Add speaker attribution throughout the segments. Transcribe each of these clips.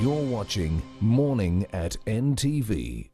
Speaker 1: You're watching Morning at NTV.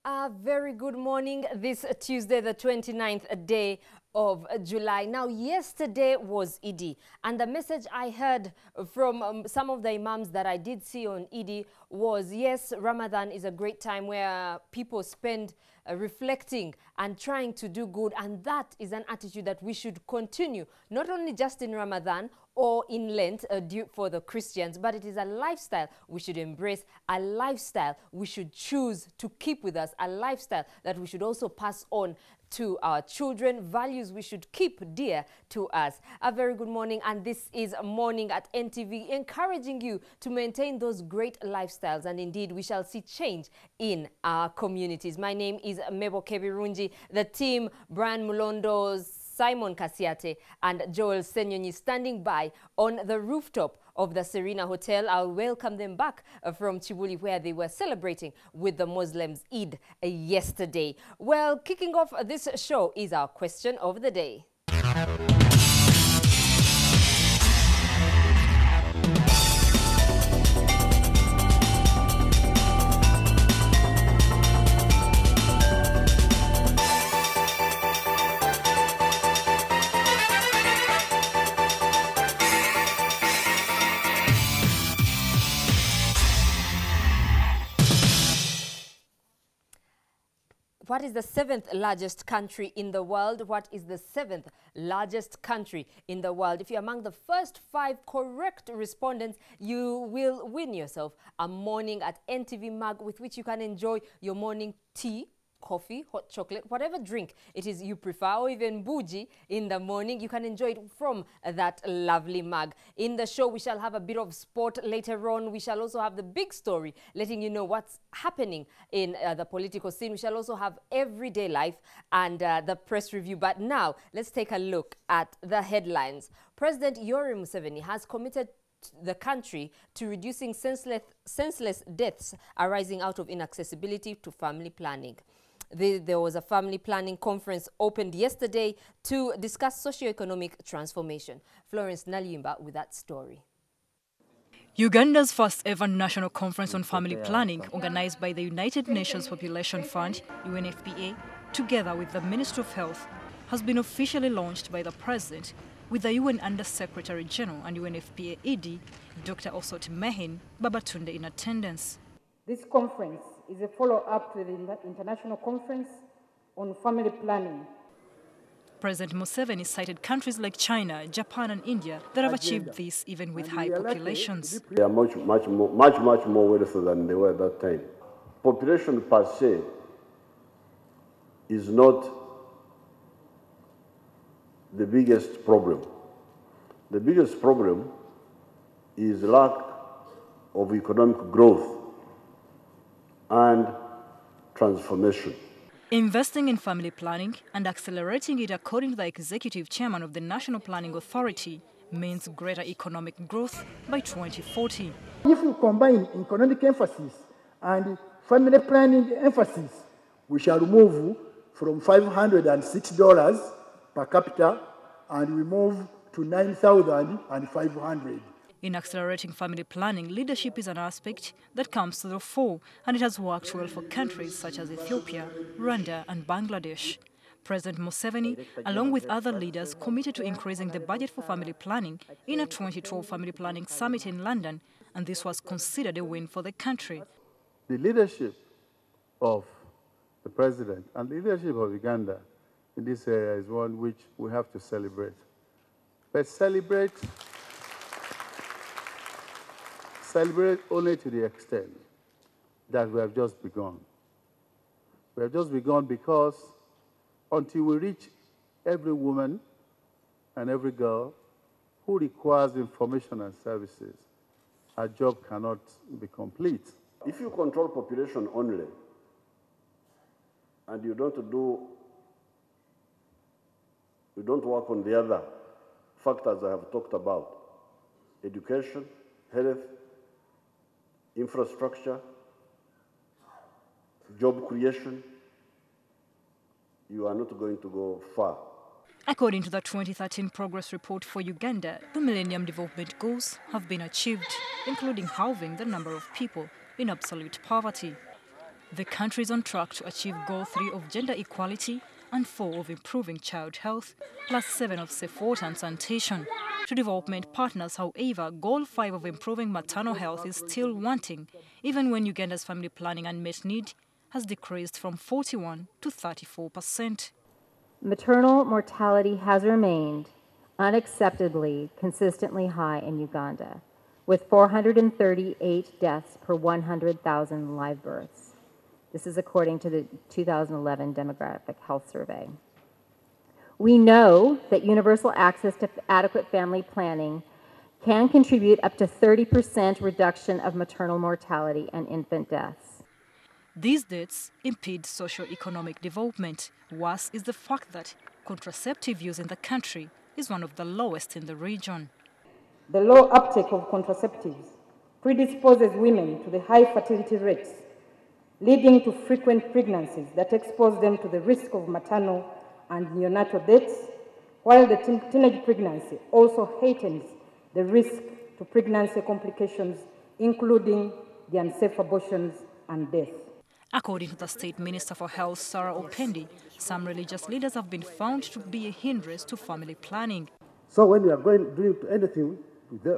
Speaker 2: A very good morning this Tuesday, the 29th day of July. Now, yesterday was Eid, and the message I heard from some of the imams that I did see on Eid was, yes, Ramadan is a great time where people spend reflecting and trying to do good, and that is an attitude that we should continue, not only just in Ramadan or in Lent for the Christians, but it is a lifestyle we should embrace, a lifestyle we should choose to keep with us, a lifestyle that we should also pass on to our children, values we should keep dear to us. A very good morning, and this is Morning at NTV, encouraging you to maintain those great lifestyles, and indeed we shall see change in our communities. My name is Mebo Kebirunji. The team, Brian Mulondo, Simon Kasiate and Joel Senyonyi, standing by on the rooftop of the Serena Hotel. I'll welcome them back from Chibuli, where they were celebrating with the Muslims Eid yesterday. Well, kicking off this show is our question of the day. What is the 7th largest country in the world? What is the 7th largest country in the world? If you're among the first 5 correct respondents, you will win yourself a Morning at NTV mug with which you can enjoy your morning tea, coffee, hot chocolate, whatever drink it is you prefer, or even bougie in the morning. You can enjoy it from that lovely mug. In the show, we shall have a bit of sport later on. We shall also have the big story, letting you know what's happening in the political scene. We shall also have everyday life and the press review. But now, let's take a look at the headlines. President Yoweri Museveni has committed the country to reducing senseless deaths arising out of inaccessibility to family planning. There was a family planning conference opened yesterday to discuss socioeconomic transformation. Florence Nalimba with that story.
Speaker 3: Uganda's first ever national conference on family planning, organized by the United Nations Population Fund, UNFPA, together with the Ministry of Health, has been officially launched by the President, with the UN Under-Secretary General and UNFPA ED, Dr. Osot Mehin Babatunde, in attendance.
Speaker 4: This conference is a follow-up to the International Conference on Family Planning.
Speaker 3: President Museveni cited countries like China, Japan and India that have achieved this even with high populations.
Speaker 5: They are much more wealthy than they were at that time. Population per se is not the biggest problem. The biggest problem is lack of economic growth and transformation.
Speaker 3: Investing in family planning and accelerating it, according to the executive chairman of the National Planning Authority, means greater economic growth by 2040.
Speaker 6: If we combine economic emphasis and family planning emphasis, we shall move from $506 per capita and we move to $9,500.
Speaker 3: In accelerating family planning, leadership is an aspect that comes to the fore, and it has worked well for countries such as Ethiopia, Rwanda and Bangladesh. President Museveni, along with other leaders, committed to increasing the budget for family planning in a 2012 Family Planning Summit in London, and this was considered a win for the country.
Speaker 7: The leadership of the President and the leadership of Uganda in this area is one which we have to celebrate. But celebrate only to the extent that we have just begun. We have just begun because until we reach every woman and every girl who requires information and services, our job cannot be complete.
Speaker 5: If you control population only, and you don't work on the other factors I have talked about, education, health, infrastructure, job creation, you are not going to go far.
Speaker 3: According to the 2013 progress report for Uganda, the Millennium Development Goals have been achieved, including halving the number of people in absolute poverty. The country is on track to achieve Goal 3 of gender equality and 4 of improving child health, plus 7 of safe water and sanitation. To development partners, however, Goal 5 of improving maternal health is still wanting, even when Uganda's family planning unmet need has decreased from 41 to 34%.
Speaker 8: Maternal mortality has remained unacceptably consistently high in Uganda, with 438 deaths per 100,000 live births. This is according to the 2011 Demographic Health Survey. We know that universal access to adequate family planning can contribute up to 30% reduction of maternal mortality and infant deaths.
Speaker 3: These deaths impede socio-economic development. Worse is the fact that contraceptive use in the country is one of the lowest in the region.
Speaker 4: The low uptake of contraceptives predisposes women to the high fertility rates, leading to frequent pregnancies that expose them to the risk of maternal and neonatal deaths, while the teenage pregnancy also heightens the risk to pregnancy complications, including the unsafe abortions and death.
Speaker 3: According to the State Minister for Health, Sarah Opendi, some religious leaders have been found to be a hindrance to family planning.
Speaker 5: So when we are doing anything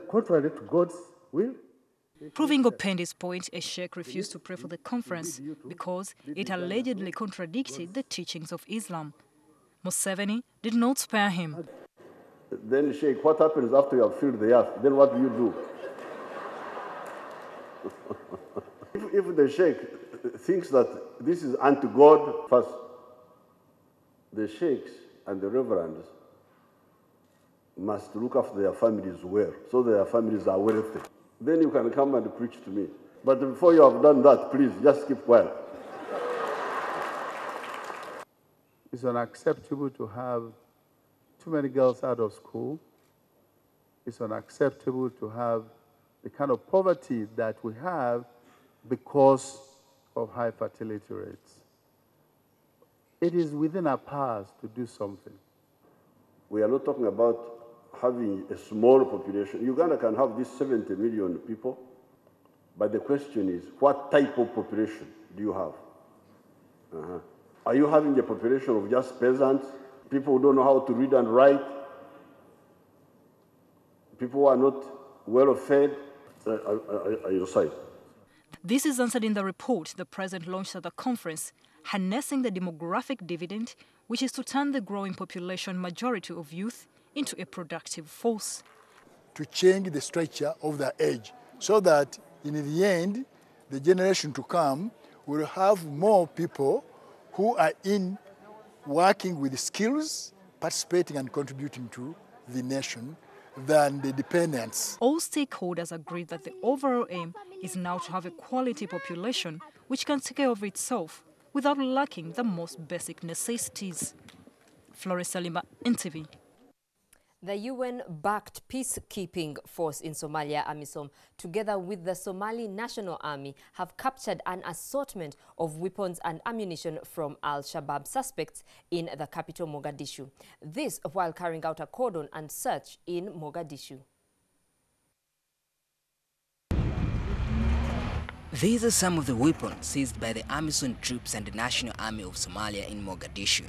Speaker 5: contrary to God's will.
Speaker 3: Proving Opendi's point, a sheikh refused to pray for the conference because it allegedly contradicted the teachings of Islam. Museveni did not spare him.
Speaker 5: Then, sheikh, what happens after you have filled the earth? Then what do you do? If the sheikh thinks that this is anti-God, first, the sheikhs and the reverends must look after their families well, so their families are wealthy. Then you can come and preach to me. But before you have done that, please, just keep quiet.
Speaker 7: It's unacceptable to have too many girls out of school. It's unacceptable to have the kind of poverty that we have because of high fertility rates. It is within our powers to do something.
Speaker 5: We are not talking about having a small population. Uganda can have these 70 million people, but the question is, what type of population do you have? Are you having a population of just peasants, people who don't know how to read and write, people who are not well fed? Are you side?
Speaker 3: This is answered in the report the President launched at the conference, harnessing the demographic dividend, which is to turn the growing population majority of youth into a productive force.
Speaker 6: To change the structure of the age so that in the end, the generation to come will have more people who are in working with skills, participating and contributing to the nation than the dependents.
Speaker 3: All stakeholders agreed that the overall aim is now to have a quality population which can take care of itself without lacking the most basic necessities. Florence Salima, NTV.
Speaker 2: The UN-backed peacekeeping force in Somalia, AMISOM, together with the Somali National Army, have captured an assortment of weapons and ammunition from Al-Shabaab suspects in the capital, Mogadishu. This while carrying out a cordon and search in Mogadishu.
Speaker 9: These are some of the weapons seized by the AMISOM troops and the National Army of Somalia in Mogadishu.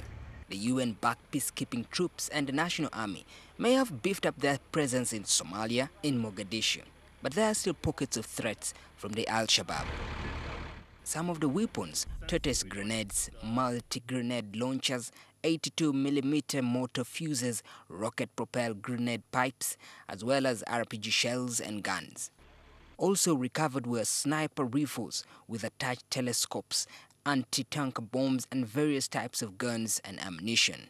Speaker 9: The UN-backed peacekeeping troops and the National Army may have beefed up their presence in Somalia, in Mogadishu, but there are still pockets of threats from the Al-Shabaab. Some of the weapons, tortoise grenades, multi-grenade launchers, 82mm mortar fuses, rocket-propelled grenade pipes, as well as RPG shells and guns. Also recovered were sniper rifles with attached telescopes, anti-tank bombs and various types of guns and ammunition.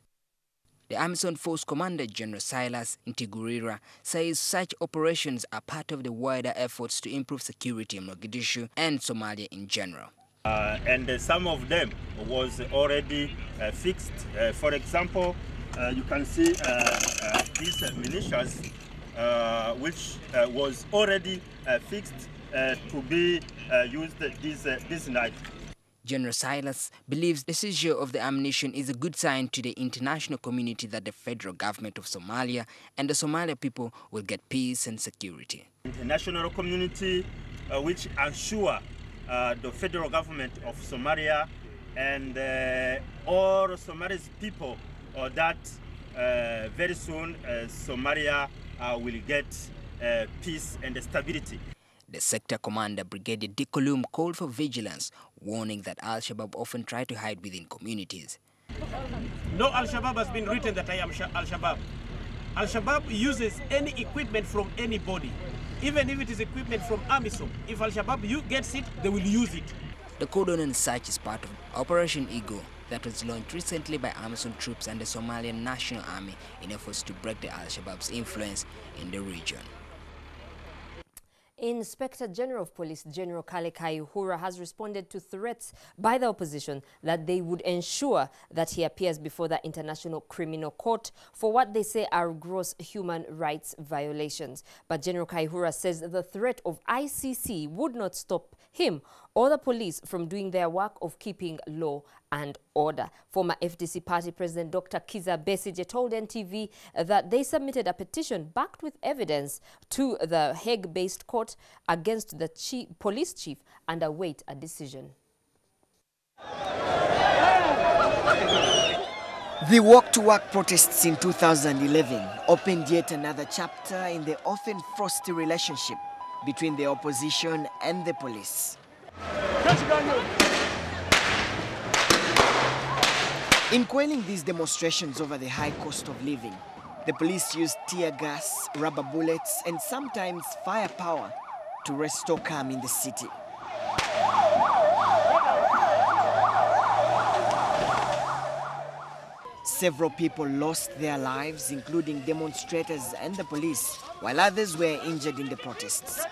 Speaker 9: The AMISOM Force Commander General Silas Ntigurira says such operations are part of the wider efforts to improve security in Mogadishu and Somalia in general.
Speaker 10: And some of them was already fixed. For example, you can see these militias which was already fixed to be used this night.
Speaker 9: General Silas believes the seizure of the ammunition is a good sign to the international community that the federal government of Somalia and the Somali people will get peace and security.
Speaker 10: International community which assure the federal government of Somalia and all Somali's people that very soon Somalia will get peace and stability.
Speaker 9: The sector commander, Brigadier Dikolum, called for vigilance, warning that Al-Shabaab often try to hide within communities.
Speaker 11: No Al-Shabaab has been written that I am Al-Shabaab. Al-Shabaab uses any equipment from anybody, even if it is equipment from AMISOM. If Al-Shabaab gets it, they will use it.
Speaker 9: The cordon and search is part of Operation Eagle that was launched recently by AMISOM troops and the Somalian National Army in efforts to break the Al-Shabaab's influence in the region.
Speaker 2: Inspector General of Police General Kale Kayihura has responded to threats by the opposition that they would ensure that he appears before the International Criminal Court for what they say are gross human rights violations. But General Kayihura says the threat of ICC would not stop him or the police from doing their work of keeping law and order. Former FDC party president Dr. Kizza Besigye told NTV that they submitted a petition backed with evidence to the Hague-based court against the police chief and await a decision.
Speaker 12: The walk-to-work protests in 2011 opened yet another chapter in the often frosty relationship between the opposition and the police. In quelling these demonstrations over the high cost of living, the police used tear gas, rubber bullets, and sometimes firepower to restore calm in the city. Several people lost their lives, including demonstrators and the police, while others were injured in the protests.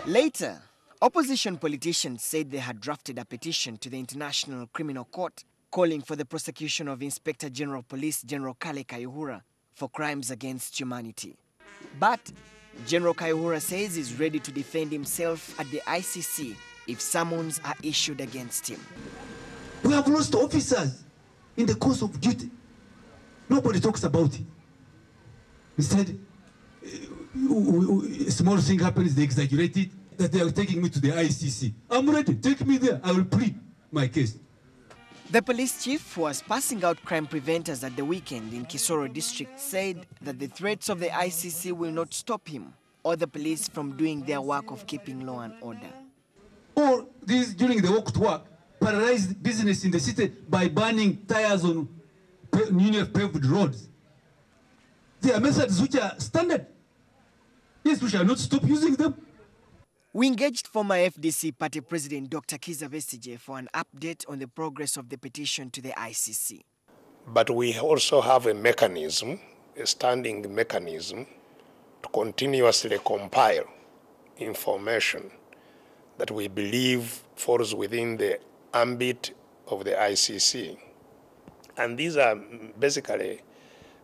Speaker 12: Later, opposition politicians said they had drafted a petition to the International Criminal Court calling for the prosecution of Inspector General of Police General Kale Kayihura for crimes against humanity. But General Kayihura says he's ready to defend himself at the ICC if summons are issued against him.
Speaker 13: We have lost officers in the course of duty. Nobody talks about it. Instead, a small thing happens, they exaggerate it, that they are taking me to the ICC. I'm ready, take me there, I will plead my case.
Speaker 12: The police chief, who was passing out crime preventers at the weekend in Kisoro district, said that the threats of the ICC will not stop him or the police from doing their work of keeping law and order.
Speaker 13: Or these, during the walk to work, paralyzed business in the city by burning tires on newly paved roads. There are methods which are standard. Yes, we shall not stop using them.
Speaker 12: We engaged former FDC party president Dr. Kizza Besigye for an update on the progress of the petition to the ICC.
Speaker 14: But we also have a mechanism, a standing mechanism, to continuously compile information that we believe falls within the ambit of the ICC. And these are basically,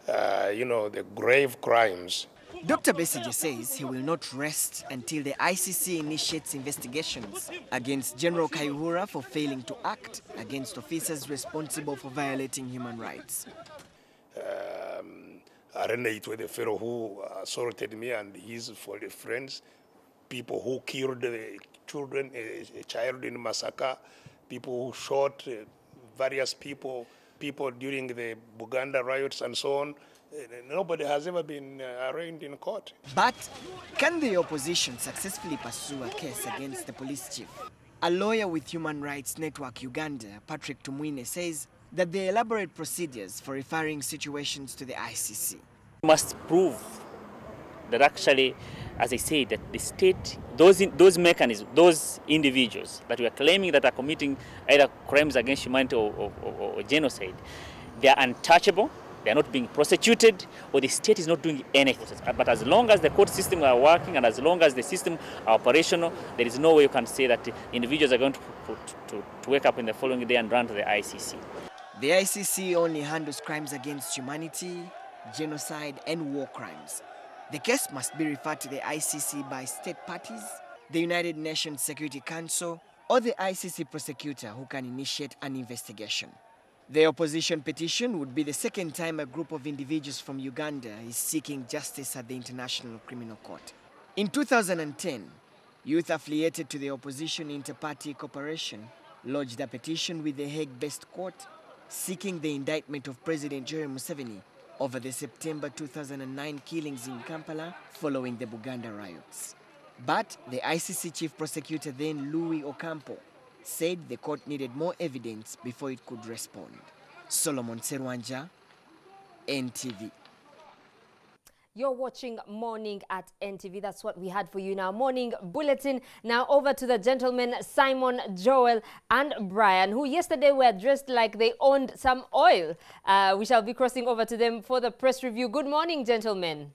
Speaker 14: the grave crimes.
Speaker 12: Dr. Besigye says he will not rest until the ICC initiates investigations against General Kayihura for failing to act against officers responsible for violating human rights.
Speaker 14: Arena with the fellow who assaulted me and his friends, people who killed the children, a child in Masaka, people who shot various people during the Buganda riots and so on. Nobody has ever been arraigned in court.
Speaker 12: But can the opposition successfully pursue a case against the police chief? A lawyer with Human Rights Network Uganda, Patrick Tumwine, says that they elaborate procedures for referring situations to the ICC.
Speaker 15: We must prove that actually, as I said, that the state, those mechanisms, those individuals that we are claiming that are committing either crimes against humanity or genocide, they are untouchable. They are not being prosecuted, or the state is not doing anything. But as long as the court system are working and as long as the system are operational, there is no way you can say that individuals are going to wake up in the following day and run to the ICC.
Speaker 12: The ICC only handles crimes against humanity, genocide, and war crimes. The case must be referred to the ICC by state parties, the United Nations Security Council, or the ICC prosecutor who can initiate an investigation. The opposition petition would be the second time a group of individuals from Uganda is seeking justice at the International Criminal Court. In 2010, youth affiliated to the opposition Inter-Party Cooperation lodged a petition with the Hague-based court seeking the indictment of President Yoweri Museveni over the September 2009 killings in Kampala following the Buganda riots. But the ICC chief prosecutor then, Louis Ocampo, said the court needed more evidence before it could respond. Solomon Serwanja, NTV.
Speaker 2: You're watching Morning at NTV. That's what we had for you now. Morning Bulletin. Now over to the gentlemen Simon, Joel and Brian, who yesterday were dressed like they owned some oil. We shall be crossing over to them for the press review. Good morning, gentlemen.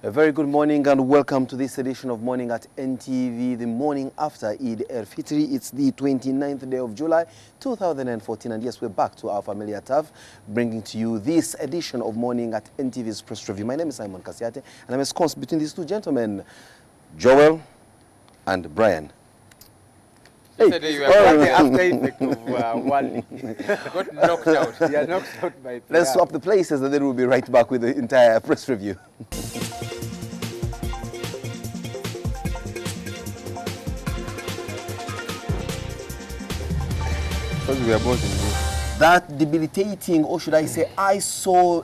Speaker 16: A very good morning and welcome to this edition of Morning at NTV, the morning after Eid al-Fitr. It's the 29th day of July 2014, and yes, we're back to our familiar turf, bringing to you this edition of Morning at NTV's press review. My name is Simon Kasiate, and I'm ensconced between these two gentlemen, Joel and Brian.
Speaker 17: Yesterday you were the after effect of Wally. Got knocked out. You are knocked out by PR.
Speaker 16: Let's swap the places and then we'll be right back with the entire press review.
Speaker 17: We are both in this.
Speaker 16: That debilitating, or should I say, ISO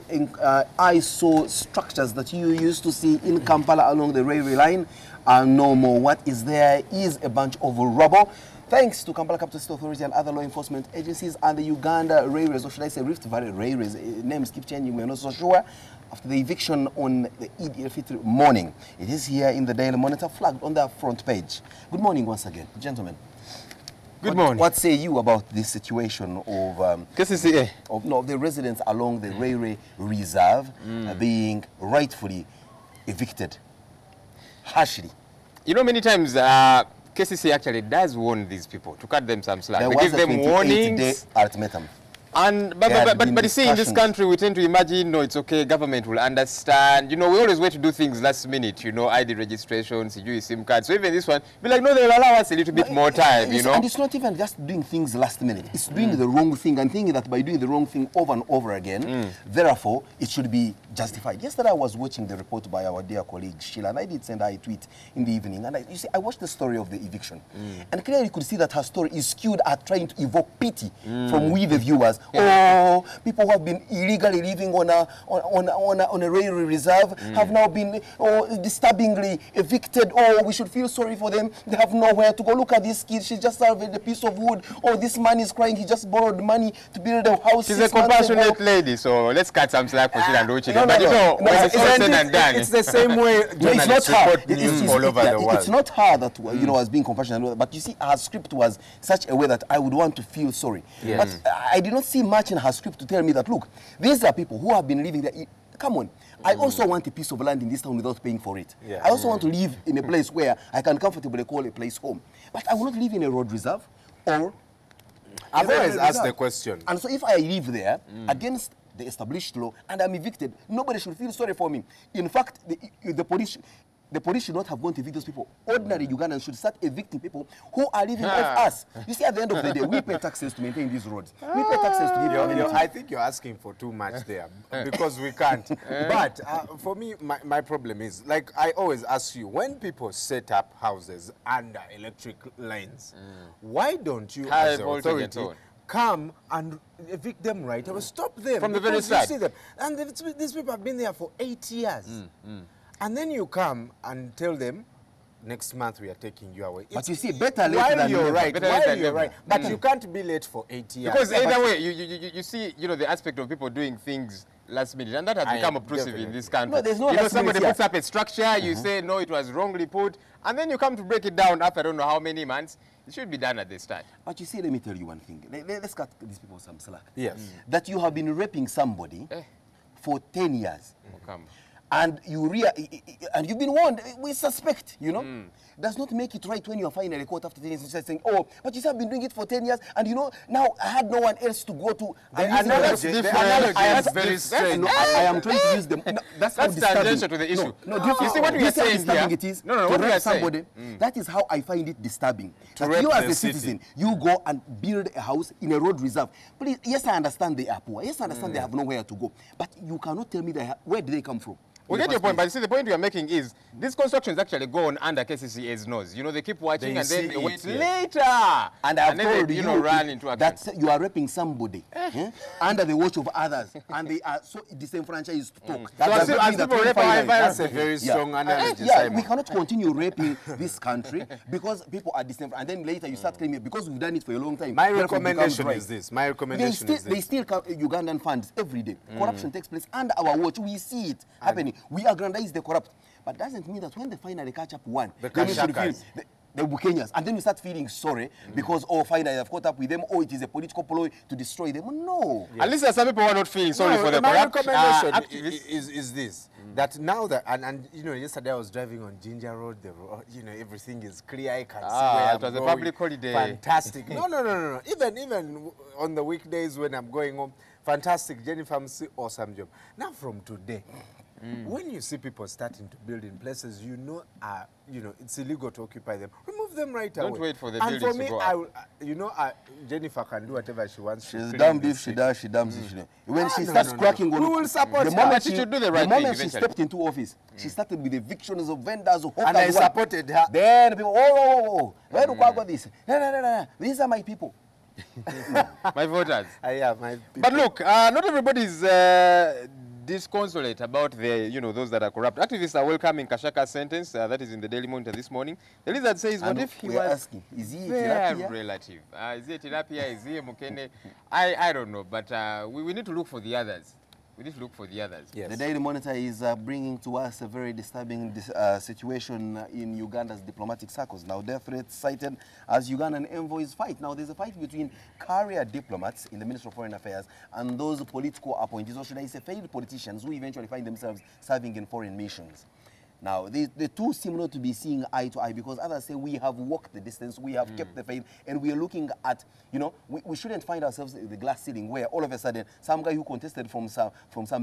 Speaker 16: structures that you used to see in Kampala along the railway line are no more. What is there is a bunch of rubble. Thanks to Kampala Capital City Authority and other law enforcement agencies and the Uganda Railways, or should I say Rift Valley Railways, names keep changing, we're not so sure. After the eviction on the Eid al-Fitr morning, it is here in the Daily Monitor, flagged on the front page. Good morning once again, gentlemen.
Speaker 17: Good morning.
Speaker 16: What say you about this situation of
Speaker 17: KCCA?
Speaker 16: Of the residents along the railway reserve being rightfully evicted harshly?
Speaker 17: You know, many times KCCA actually does warn these people to cut them some slack. They give them warnings.
Speaker 16: Ultimatum.
Speaker 17: And but you see, in this country, we tend to imagine, no, it's okay, government will understand. You know, we always wait to do things last minute, you know, ID registrations, SIM cards. So even this one, be like, no, they'll allow us a little bit more time, you know.
Speaker 16: And it's not even just doing things last minute. It's doing the wrong thing and thinking that by doing the wrong thing over and over again, therefore, it should be justified. Yesterday, I was watching the report by our dear colleague Sheila, and I did send her a tweet in the evening. And you see, I watched the story of the eviction. And clearly, you could see that her story is skewed at trying to evoke pity from we, the viewers. Oh, people who have been illegally living on a railway reserve have now been disturbingly evicted. Oh, we should feel sorry for them. They have nowhere to go. Look at this kid. She just salvaged a piece of wood. Oh, this man is crying. He just borrowed money to build a house.
Speaker 17: She's a compassionate lady, so let's cut some slack for Sheila and Uchi. But you know, it's the same way.
Speaker 16: It's not her.
Speaker 17: All over the world.
Speaker 16: It's not her that was being compassionate. But you see, her script was such a way that I would want to feel sorry. But I did not see much in her script to tell me that, look, these are people who have been living there. Come on. I also want a piece of land in this town without paying for it. I also want to live in a place where I can comfortably call a place home. But I will not live in a road reserve or...
Speaker 17: I've always asked the question.
Speaker 16: And so if I live there against the established law and I'm evicted, nobody should feel sorry for me. In fact, the police should not have gone to evict those people. Ordinary Ugandans should start evicting people who are living off us. You see, at the end of the day, we pay taxes to maintain these roads. We pay taxes to give
Speaker 17: I think you're asking for too much there because we can't. But for me, my problem is, like I always ask you, when people set up houses under electric lines, why don't you, as an authority, come and evict them right away? Stop them. From the very start. You see them. And these people have been there for 8 years. And then you come and tell them, next month we are taking you away.
Speaker 16: But you see, better late than never.
Speaker 17: While you're right. But you can't be late for 8 years. Because either way, you see, the aspect of people doing things last minute, and that has become obtrusive in this country.
Speaker 16: No, there's no
Speaker 17: somebody puts up a structure, you say, no, it was wrongly put, and then you come to break it down after I don't know how many months. It should be done at the start.
Speaker 16: But you see, let me tell you one thing. Let's cut these people some slack.
Speaker 17: Yes.
Speaker 16: That you have been raping somebody for 10 years. and and you've been warned, we suspect, you know. Does not make it right when you are finally caught after 10 years and saying, oh, but you have been doing it for 10 years, and you know, now I had no one else to go to.
Speaker 17: The analogy is very strange.
Speaker 16: No, I am trying to use them. No, that's
Speaker 17: tangential to the issue.
Speaker 16: No,
Speaker 17: you see what we are saying here?
Speaker 16: It is
Speaker 17: no,
Speaker 16: to rape somebody. That is how I find it disturbing. That you as a citizen, you go and build a house in a road reserve. Please, yes, I understand they are poor. Yes, I understand they have nowhere to go. But you cannot tell me where do they come from.
Speaker 17: We get your point, but you see, the point you are making is these constructions actually go on under KCCA's nose. You know, they keep watching and then they wait later.
Speaker 16: And I've told
Speaker 17: you know, run into action.
Speaker 16: That you are raping somebody under the watch of others, and they are so disenfranchised to talk.
Speaker 17: That's a very strong analogy.
Speaker 16: We cannot continue raping this country because people are disenfranchised, and then later you start claiming because we've done it for a long time.
Speaker 17: My recommendation is this. My recommendation is this.
Speaker 16: They still come Ugandan funds every day. Corruption takes place under our watch. We see it happening. We aggrandize the corrupt, but doesn't mean that when they finally catch up one,
Speaker 17: the
Speaker 16: Kenyans, and then you start feeling sorry because, oh, finally I've caught up with them, oh, it is a political ploy to destroy them. No.
Speaker 17: At least some people are not feeling sorry for the corrupt activists. Is this, that now that, and you know, yesterday I was driving on Ginger Road, you know, everything is clear, I can see where
Speaker 16: it was a public holiday.
Speaker 17: Fantastic. No. Even on the weekdays when I'm going home, fantastic. Jennifer Msi, awesome job. Now from today, when you see people starting to build in places you know it's illegal to occupy them, remove them right away.
Speaker 16: Don't wait for the
Speaker 17: buildings
Speaker 16: to go
Speaker 17: up. Jennifer can do whatever she wants.
Speaker 16: She's damned if she does, she damns if she does. When she starts cracking on,
Speaker 17: we will support
Speaker 16: the moment she should do the right thing. The moment she stepped into office, she started with evictions of vendors, of hawkers.
Speaker 17: And I supported her.
Speaker 16: Then people, where do I go this? No. These are my people.
Speaker 17: My voters.
Speaker 16: My people.
Speaker 17: But look, not everybody is disconsolate about those that are corrupt. Activists are welcoming Kashaka's sentence. That is in the Daily Monitor this morning. The Lizard says, what if he was
Speaker 16: asking, is he a tilapia?
Speaker 17: Relative? Is he a tilapia? Is he a mukene? I don't know, but we need to look for the others. We need to look for the others.
Speaker 16: Yes. The Daily Monitor is bringing to us a very disturbing situation in Uganda's diplomatic circles. Now, death threats cited as Ugandan envoys fight. Now, there's a fight between career diplomats in the Ministry of Foreign Affairs and those political appointees, or should I say failed politicians who eventually find themselves serving in foreign missions. Now, the two seem not to be seeing eye to eye because others say we have walked the distance, we have kept the faith, and we are looking at, we shouldn't find ourselves in the glass ceiling where all of a sudden some guy who contested from some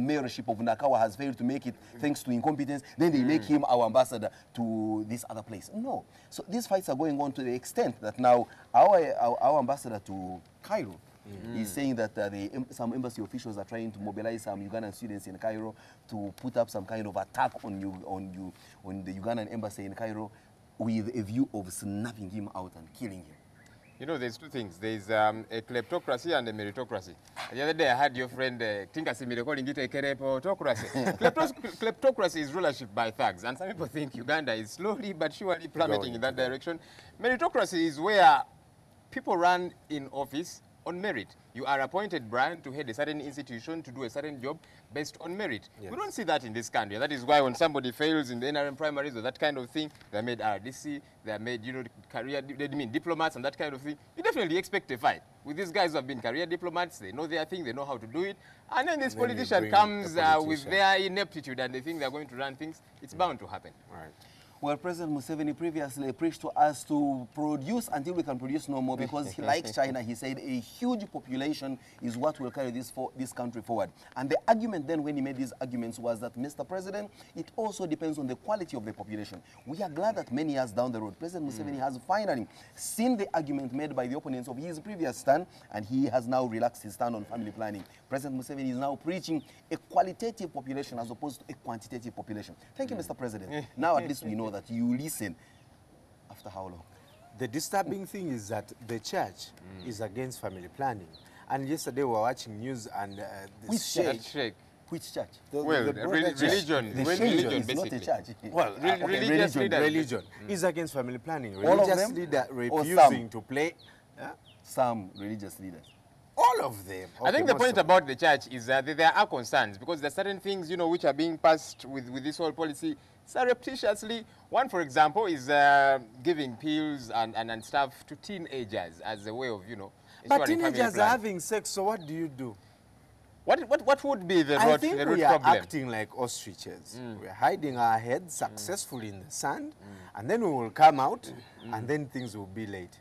Speaker 16: mayorship of Nakawa has failed to make it thanks to incompetence, then they make him our ambassador to this other place. No. So these fights are going on to the extent that now our ambassador to Cairo He's saying that some embassy officials are trying to mobilize some Ugandan students in Cairo to put up some kind of attack on the Ugandan embassy in Cairo with a view of snapping him out and killing him.
Speaker 17: You know, there's two things. There's a kleptocracy and a meritocracy. The other day I had your friend Tinkasimire calling it a kleptocracy. Kleptocracy is rulership by thugs, and some people think Uganda is slowly but surely plummeting in that direction. Meritocracy is where people run in office on merit. You are appointed, Brian, to head a certain institution to do a certain job based on merit. Yes. We don't see that in this country. That is why when somebody fails in the NRM primaries or that kind of thing, they're made RDC, they're made, career, diplomats and that kind of thing. You definitely expect a fight. With these guys who have been career diplomats, they know their thing, they know how to do it. And then this politician comes with their ineptitude and they think they're going to run things. It's bound to happen.
Speaker 16: Right. Well, President Museveni previously preached to us to produce until we can produce no more because, like China, he said a huge population is what will carry this country forward. And the argument then when he made these arguments was that, Mr. President, it also depends on the quality of the population. We are glad that many years down the road, President Museveni has finally seen the argument made by the opponents of his previous stand, and he has now relaxed his stand on family planning. President Museveni is now preaching a qualitative population as opposed to a quantitative population. Thank you, Mr. President. Now at least we know that you listen. After how long?
Speaker 17: The disturbing thing is that the church is against family planning. And yesterday we were watching news and
Speaker 16: which church? Which church?
Speaker 17: Religion. Religion, basically.
Speaker 16: Not a church.
Speaker 17: Well, religion is against family planning.
Speaker 16: All
Speaker 17: religious
Speaker 16: of them?
Speaker 17: leaders refusing to play.
Speaker 16: Some religious leaders.
Speaker 17: All of them. Okay, I think the point about the church is that there are concerns because there are certain things, which are being passed with this whole policy surreptitiously. One, for example, is giving pills and stuff to teenagers as a way of,
Speaker 11: But teenagers are having sex, so what do you do?
Speaker 17: What would be the root,
Speaker 7: I think
Speaker 17: the root
Speaker 7: we are
Speaker 17: problem?
Speaker 7: acting like ostriches. We are hiding our heads successfully in the sand, and then we will come out, and then things will be late.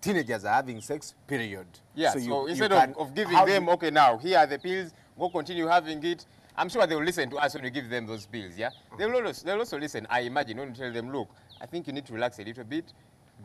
Speaker 7: Teenagers are having sex, period.
Speaker 17: Yeah, so instead of giving them, okay, now, here are the pills, go continue having it, I'm sure they'll listen to us when we give them those pills, yeah? They'll also listen, I imagine, when we tell them, look, I think you need to relax a little bit,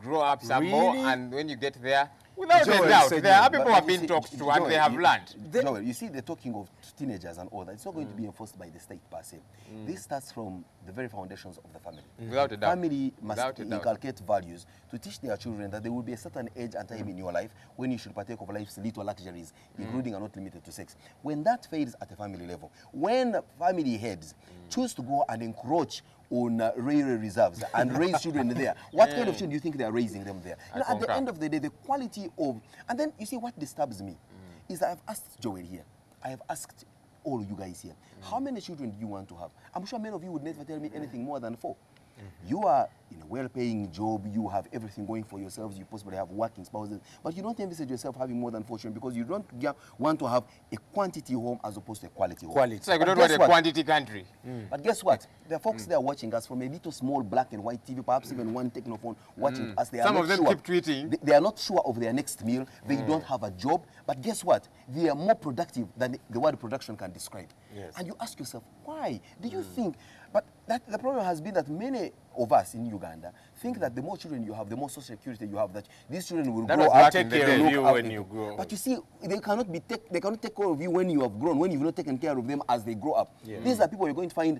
Speaker 17: grow up some more, and when you get there, without a doubt, there are people who have been talked to and they have learned.
Speaker 16: Joel, you see, they're talking of teenagers and all that. It's not going to be enforced by the state per se. This starts from the very foundations of the family.
Speaker 17: Without a doubt.
Speaker 16: Family must inculcate values to teach their children that there will be a certain age and time in your life when you should partake of life's little luxuries, including and not limited to sex. When that fades at a family level, when family heads choose to go and encroach on railway reserves and raise children there, what kind of children do you think they are raising them there? You know, at the end of the day, the quality of... And then, you see, what disturbs me is that I've asked Joel here, I have asked all you guys here, how many children do you want to have? I'm sure many of you would never tell me anything more than 4. You are in a well-paying job, you have everything going for yourselves, you possibly have working spouses, but you don't envisage yourself having more than 4 children because you don't want to have a quantity home as opposed to a quality home.
Speaker 17: It's like we don't want a quantity country.
Speaker 16: But guess what? There are folks there watching us from a little small black and white TV, perhaps even one technophone watching us.
Speaker 17: Some of them keep tweeting.
Speaker 16: They are not sure of their next meal. They don't have a job. But guess what? They are more productive than the word production can describe.
Speaker 17: Yes.
Speaker 16: And you ask yourself, why? Do you think... But the problem has been that many of us in Uganda think that the more children you have, the more social security you have, that these children will grow up, take care of you when you grow up. But you see, they cannot take care of you when you have grown, when you've not taken care of them as they grow up. Yeah. These are people you're going to find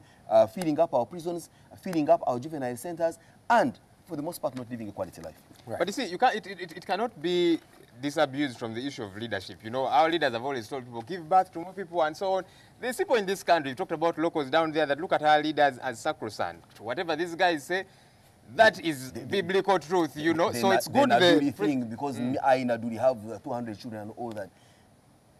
Speaker 16: filling up our prisons, filling up our juvenile centers, and for the most part, not living a quality life.
Speaker 17: Right. But you see, it cannot be disabused from the issue of leadership. You know, our leaders have always told people, give birth to more people and so on. There's people in this country, you talked about locals down there, that look at our leaders as sacrosanct. Whatever these guys say, that is biblical truth, you know. So it's good.
Speaker 16: Thing because I Naduri have 200 children and all that.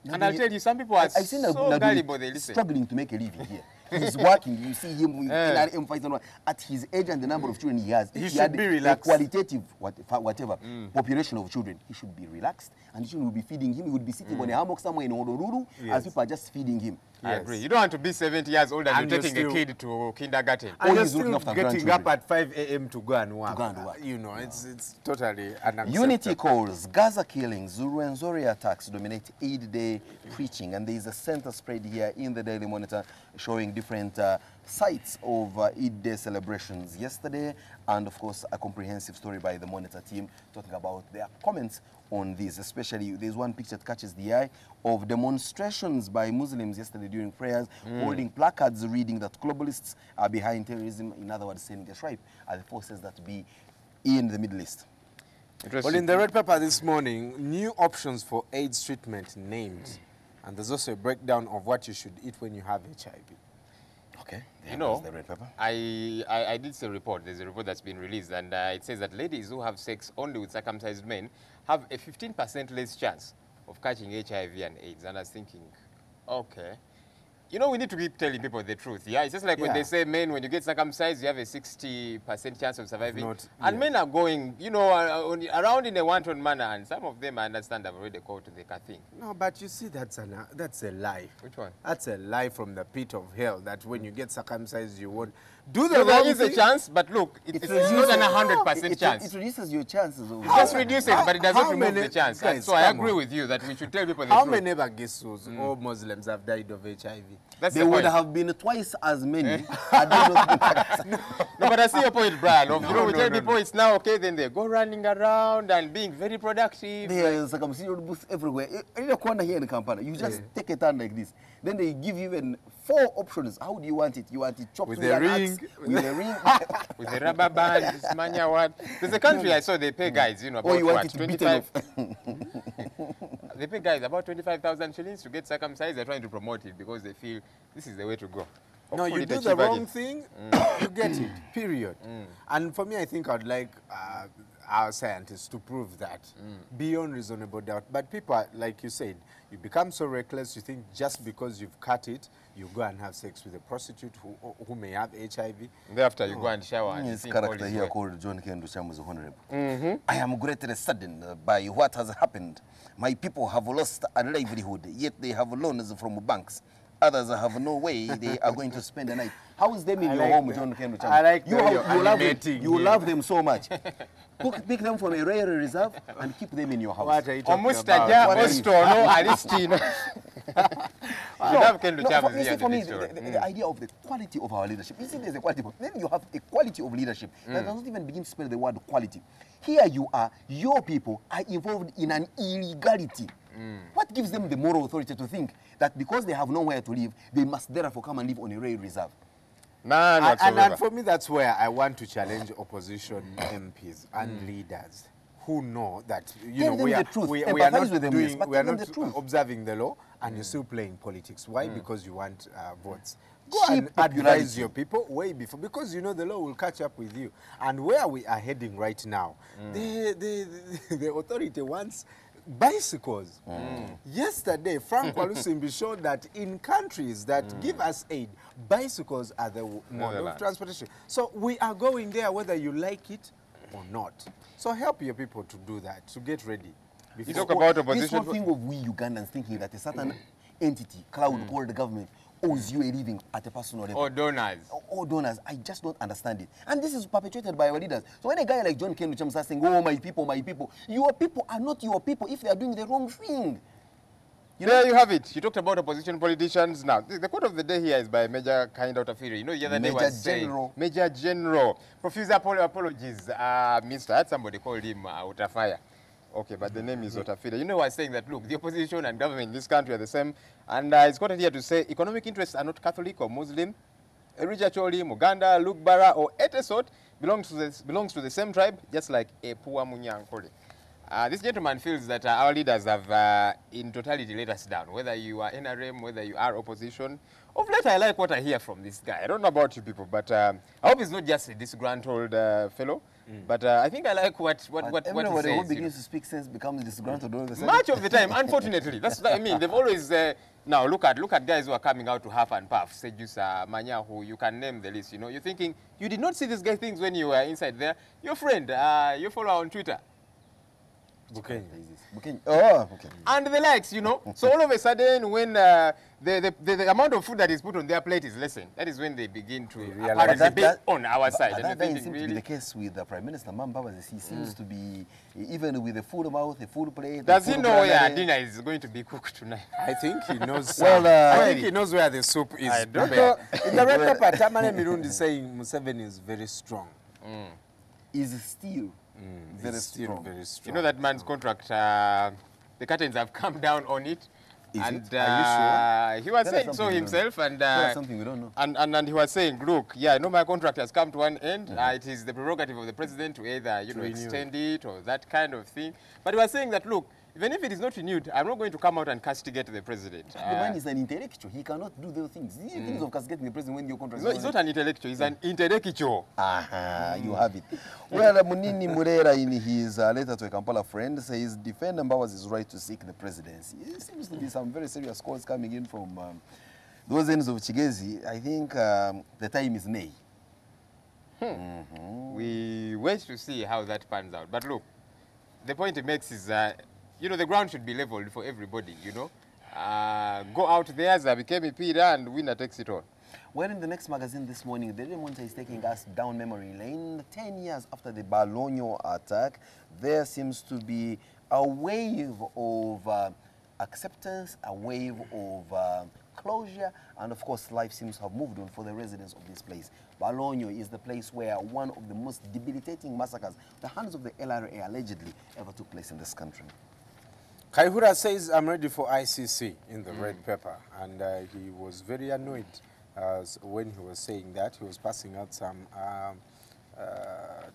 Speaker 16: Naduri,
Speaker 17: and I'll tell you, some people are so gullible, they listen.
Speaker 16: Struggling to make a living here. He's working. You see him with NRM fights and all. At his age and the number of children he has,
Speaker 17: he should be relaxed.
Speaker 16: A qualitative whatever population of children, he should be relaxed, and children will be feeding him. He would be sitting on a hammock somewhere in Honolulu, as people are just feeding him.
Speaker 17: I agree. You don't want to be 70 years old and you're taking a kid to kindergarten.
Speaker 7: And you're still getting up at 5 a.m. to go and work. You know, it's totally unacceptable.
Speaker 16: Unity calls, Gaza killings, Zuru attacks dominate Eid Day preaching. And there is a center spread here in the Daily Monitor showing different sites of Eid Day celebrations yesterday. And, of course, a comprehensive story by the Monitor team talking about their comments on this. Especially, there's one picture that catches the eye of demonstrations by Muslims yesterday during prayers, holding placards reading that globalists are behind terrorism, in other words, saying they're right, are the forces that be in the Middle East.
Speaker 7: Well, in the red paper this morning, new options for AIDS treatment named. And there's also a breakdown of what you should eat when you have HIV.
Speaker 16: Okay.
Speaker 17: You know,
Speaker 16: the red paper.
Speaker 17: I did see a report. There's a report that's been released, and it says that ladies who have sex only with circumcised men have a 15% less chance of catching HIV and AIDS. And I was thinking, okay. You know, we need to keep telling people the truth, yeah? It's just like when they say men, when you get circumcised, you have a 60% chance of surviving. Men are going, you know, around in a wanton manner, and some of them, I understand, have already called to the thing.
Speaker 7: No, but you see, that's a lie.
Speaker 17: Which one?
Speaker 7: That's a lie from the pit of hell, that when you get circumcised, you won't
Speaker 17: do the wrong thing. There is a chance, but look, it's not an 100% chance.
Speaker 16: It reduces your chances.
Speaker 17: It just reduces it, but it doesn't remove the chance. Guys, so I agree with you that we should tell people the truth.
Speaker 7: How many Bagisus or Muslims have died of HIV?
Speaker 16: There would have been twice as many.
Speaker 17: No, but I see your point, Brian. You know, we tell people it's now okay, then they go running around and being very productive.
Speaker 16: There's circumcision booths everywhere. In a corner here in Kampala, you just take a turn like this. Then they give you even 4 options. How do you want it? You want it chopped
Speaker 17: with a ring,
Speaker 16: with a ring,
Speaker 17: with a rubber band, There's a country I saw they pay guys, you know, about what, 25. They pay guys about 25,000 shillings to get circumcised. They're trying to promote it because they feel this is the way to go.
Speaker 7: No, you do the wrong thing, you get it, period. And for me, I think I'd like
Speaker 17: our scientists to prove that beyond reasonable doubt. But people, are, like you said, you become so reckless, you think just because you've cut it, you go and have sex with a prostitute who may have HIV.
Speaker 18: Thereafter, you go and shower. And
Speaker 16: his character here called John Kendo Cham is honorable. I am greatly saddened by what has happened. My people have lost a livelihood, yet they have loans from banks. Others have no way they are going to spend the night. How is them in your home, John Kendo Cham?
Speaker 17: I like
Speaker 16: you love them so much. Pick them from a rare reserve and keep them in your house.
Speaker 17: What are you talking about?
Speaker 16: For me, the idea of the quality of our leadership, you see there's a quality, but then you have a quality of leadership that does not even begin to spell the word quality. Here you are, your people are involved in an illegality. What gives them the moral authority to think that because they have nowhere to live, they must therefore come and live on a rare reserve?
Speaker 17: None whatsoever. And for me, that's where I want to challenge opposition MPs and leaders who know that we are not observing the law, and you're still playing politics. Why? Because you want votes. Go and advise your people way before, because you know the law will catch up with you. And where we are heading right now, the authority wants bicycles. Yesterday, Frank Walusimbi showed that in countries that give us aid, bicycles are the mode of transportation. So we are going there whether you like it or not. So help your people to do that, to get ready.
Speaker 16: You talk about opposition. This whole thing of we Ugandans thinking that a certain entity, cloud called the government, owes you a living at a personal level.
Speaker 18: Or donors.
Speaker 16: Or donors. I just don't understand it. And this is perpetuated by our leaders. So when a guy like John Kendo Cham starts saying, oh, my people, your people are not your people if they are doing the wrong thing.
Speaker 18: There you have it. You talked about opposition politicians. Now, the quote of the day here is by Major Kainda Utafire. You know, the other day was saying, Major General. Profuse apologies, Mr. I had somebody called him Utafire. Okay, but the name is Utafire. You know, I was saying that, look, the opposition and government in this country are the same. And it's quoted here to say, economic interests are not Catholic or Muslim. Erija Choli, Muganda, Lugbara, or Etesot belongs to the same tribe, just like a Pua Munyankole. This gentleman feels that our leaders have, in totality, let us down. Whether you are NRM, whether you are opposition. Of late, I like what I hear from this guy. I don't know about you people, but I hope he's not just a disgruntled fellow. But I think I like what he says.
Speaker 16: Everybody who begins to speak sense becomes disgruntled all the time.
Speaker 18: Much of the time, unfortunately. That's what I mean. They've always... now, look at guys who are coming out to huff and puff. Sejusa, Manya, who you can name the list. You know, you're thinking, you did not see this guy things when you were inside there. Your friend, you follow on Twitter.
Speaker 16: Oh, okay.
Speaker 18: And the likes, you know. So all of a sudden, when the amount of food that is put on their plate is lessened, that is when they begin to apparently be on our side.
Speaker 16: And that seems to be the case with the Prime Minister Mamba. He seems to be, even with a full mouth, a full plate.
Speaker 18: Does he know where dinner is going to be cooked tonight?
Speaker 17: I think he knows. Well, I think he knows where the soup is. I don't know. In the red pepper, Tamale Mirundi is saying Museveni is very strong.
Speaker 16: Is still very strong.
Speaker 18: You know that man's contract, the curtains have come down on it.
Speaker 16: Are you
Speaker 18: sure? He was saying so himself, and
Speaker 16: something we don't know.
Speaker 18: And he was saying, look, yeah, I know my contract has come to an end. It is the prerogative of the president to either extend it or that kind of thing. But he was saying that, look, even if it is not renewed, I'm not going to come out and castigate the president.
Speaker 16: The man is an intellectual. He cannot do those things. These things of castigating the president when your contract.
Speaker 18: No, he's not an intellectual. He's an intellectual.
Speaker 16: You have it. Well, Munini Murera, in his letter to a Kampala friend, says defend Mbabazi's right to seek the presidency. It seems to be some very serious calls coming in from those ends of Chigezi. I think the time is May.
Speaker 18: We wait to see how that pans out. But look, the point it makes is you know, the ground should be leveled for everybody, you know. Go out there as I became a Peter and winner takes it all.
Speaker 16: Well, in the next magazine this morning, the Daily Monitor is taking us down memory lane. 10 years after the Bologna attack, there seems to be a wave of acceptance, a wave of closure, and of course, life seems to have moved on for the residents of this place. Bologna is the place where one of the most debilitating massacres, the hands of the LRA allegedly, ever took place in this country.
Speaker 17: Kaihura says, I'm ready for ICC in the red pepper. And he was very annoyed when he was saying that. He was passing out some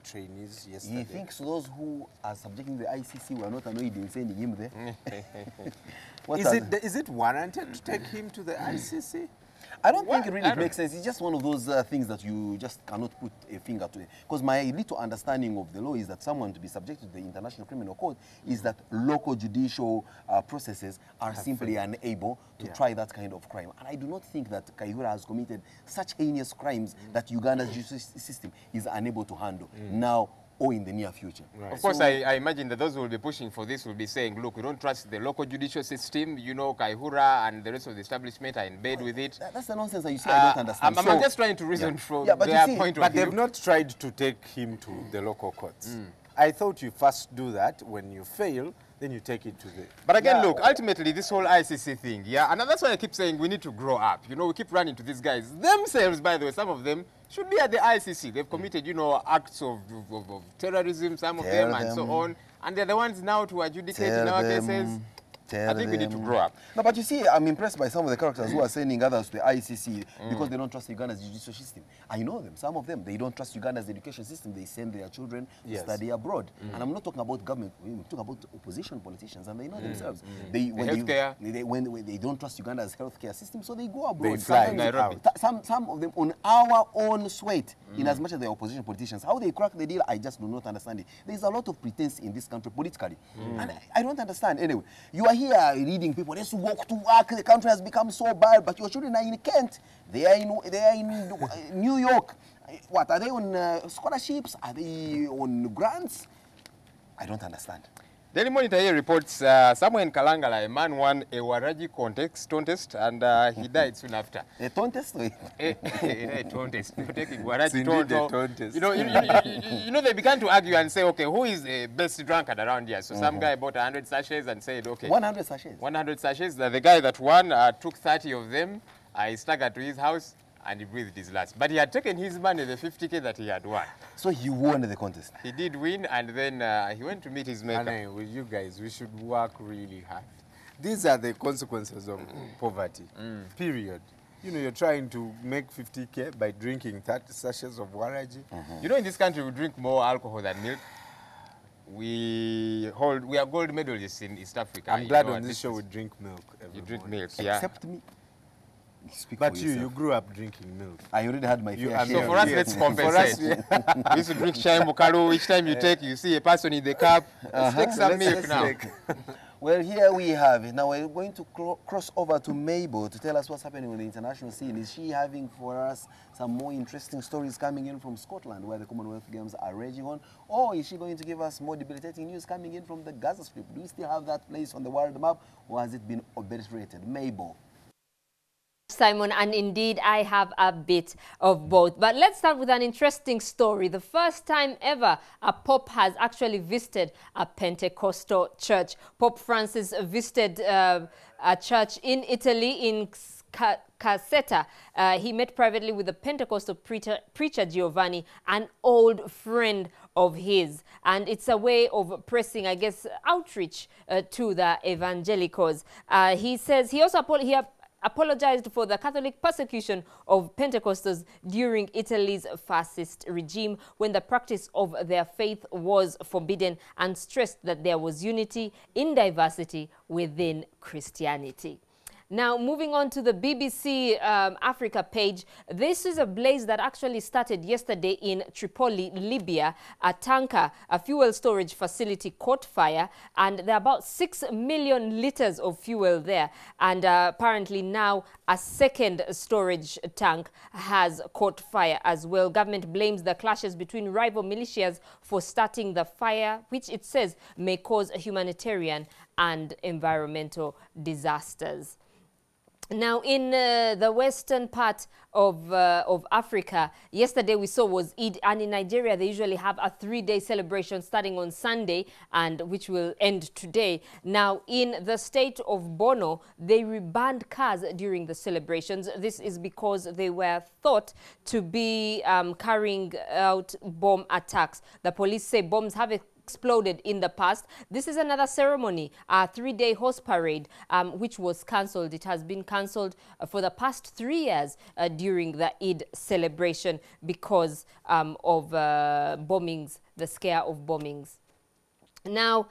Speaker 17: trainees yesterday.
Speaker 16: He thinks those who are subjecting the ICC were not annoyed in sending him there.
Speaker 17: Is it warranted to take him to the ICC?
Speaker 16: I don't think it really makes sense. It's just one of those things that you just cannot put a finger to it. Because my little understanding of the law is that someone to be subjected to the International Criminal Court is that local judicial processes are simply unable to try that kind of crime. And I do not think that Kayihura has committed such heinous crimes that Uganda's justice system is unable to handle now or in the near future.
Speaker 18: Right. Of course, I imagine that those who will be pushing for this will be saying, look, we don't trust the local judicial system, you know, Kayihura and the rest of the establishment are in bed with it.
Speaker 16: That's the nonsense that you say I don't understand.
Speaker 18: I'm just trying to reason from their point of view.
Speaker 17: But they've not tried to take him to the local courts. I thought you first do that. When you fail, then you take it to the...
Speaker 18: But again, look, ultimately, this whole ICC thing, and that's why I keep saying we need to grow up. You know, we keep running to these guys. Themselves, by the way, some of them should be at the ICC. They've committed, you know, acts of terrorism, some of them, and so on. And they're the ones now to adjudicate in our cases. I think we need to grow up.
Speaker 16: No, but you see, I'm impressed by some of the characters who are sending others to the ICC because they don't trust Uganda's judicial system. I know them, some of them. They don't trust Uganda's education system. They send their children to study abroad. And I'm not talking about government. I'm talking about opposition politicians, and they know themselves. When they don't trust Uganda's healthcare system, so they go abroad.
Speaker 17: They fly
Speaker 16: some of them on our own sweat, in as much as they're opposition politicians. How they crack the deal, I just do not understand it. There's a lot of pretense in this country politically. And I don't understand. Anyway, you are here reading people, let's walk to work, the country has become so bad, but your children are in Kent, they are in New York. What, are they on scholarships? Are they on grants? I don't understand.
Speaker 18: Daily Monitor here reports somewhere in Kalangala, a man won a Waraji contest and he died soon after.
Speaker 16: A contest?
Speaker 18: A contest. You know, they began to argue and say, okay, who is the best drunkard around here? So some guy bought 100 sachets and said, okay.
Speaker 16: 100 sachets?
Speaker 18: 100 sachets. The guy that won took 30 of them. He staggered to his house and he breathed his last. But he had taken his money, the 50K that he had won.
Speaker 16: So he won the contest?
Speaker 18: He did win, and then he went to meet his maker.
Speaker 17: And with you guys, we should work really hard. These are the consequences of poverty, period. You know, you're trying to make 50K by drinking 30 sachets of Waraji.
Speaker 18: You know, in this country, we drink more alcohol than milk. We are gold medalists in East Africa.
Speaker 17: I'm glad on this show we drink milk every
Speaker 18: drink
Speaker 17: morning.
Speaker 18: milk, yeah.
Speaker 16: Except me.
Speaker 17: But you grew up drinking milk.
Speaker 16: I already had my fair share.
Speaker 18: So for us, let's compensate. We used to drink chai mukalu. Each time you see a person in the cup, let's take some milk now.
Speaker 16: Well, here we have it. Now we're going to cross over to Mabel to tell us what's happening on the international scene. Is she having for us some more interesting stories coming in from Scotland, where the Commonwealth Games are raging on? Or is she going to give us more debilitating news coming in from the Gaza Strip? Do we still have that place on the world map, or has it been obliterated? Mabel.
Speaker 2: Simon, and indeed I have a bit of both. But let's start with an interesting story. The first time ever a Pope has actually visited a Pentecostal church. Pope Francis visited a church in Italy, in Caserta. He met privately with the Pentecostal preacher Giovanni, an old friend of his. And it's a way of pressing, I guess, outreach to the evangelicals. He says he also apologized for the Catholic persecution of Pentecostals during Italy's fascist regime, when the practice of their faith was forbidden, and stressed that there was unity in diversity within Christianity. Now, moving on to the BBC Africa page, this is a blaze that actually started yesterday in Tripoli, Libya. A tanker, a fuel storage facility, caught fire, and there are about 6 million liters of fuel there. And apparently now a second storage tank has caught fire as well. Government blames the clashes between rival militias for starting the fire, which it says may cause humanitarian and environmental disasters. Now, in the western part of Africa, yesterday we saw was Eid, and in Nigeria they usually have a 3-day celebration starting on Sunday, and which will end today. Now, in the state of Borno, they rebanned cars during the celebrations. This is because they were thought to be carrying out bomb attacks. The police say bombs have exploded in the past. This is another ceremony, a 3-day horse parade, which was cancelled. It has been cancelled for the past 3 years during the Eid celebration because of bombings, the scare of bombings. Now,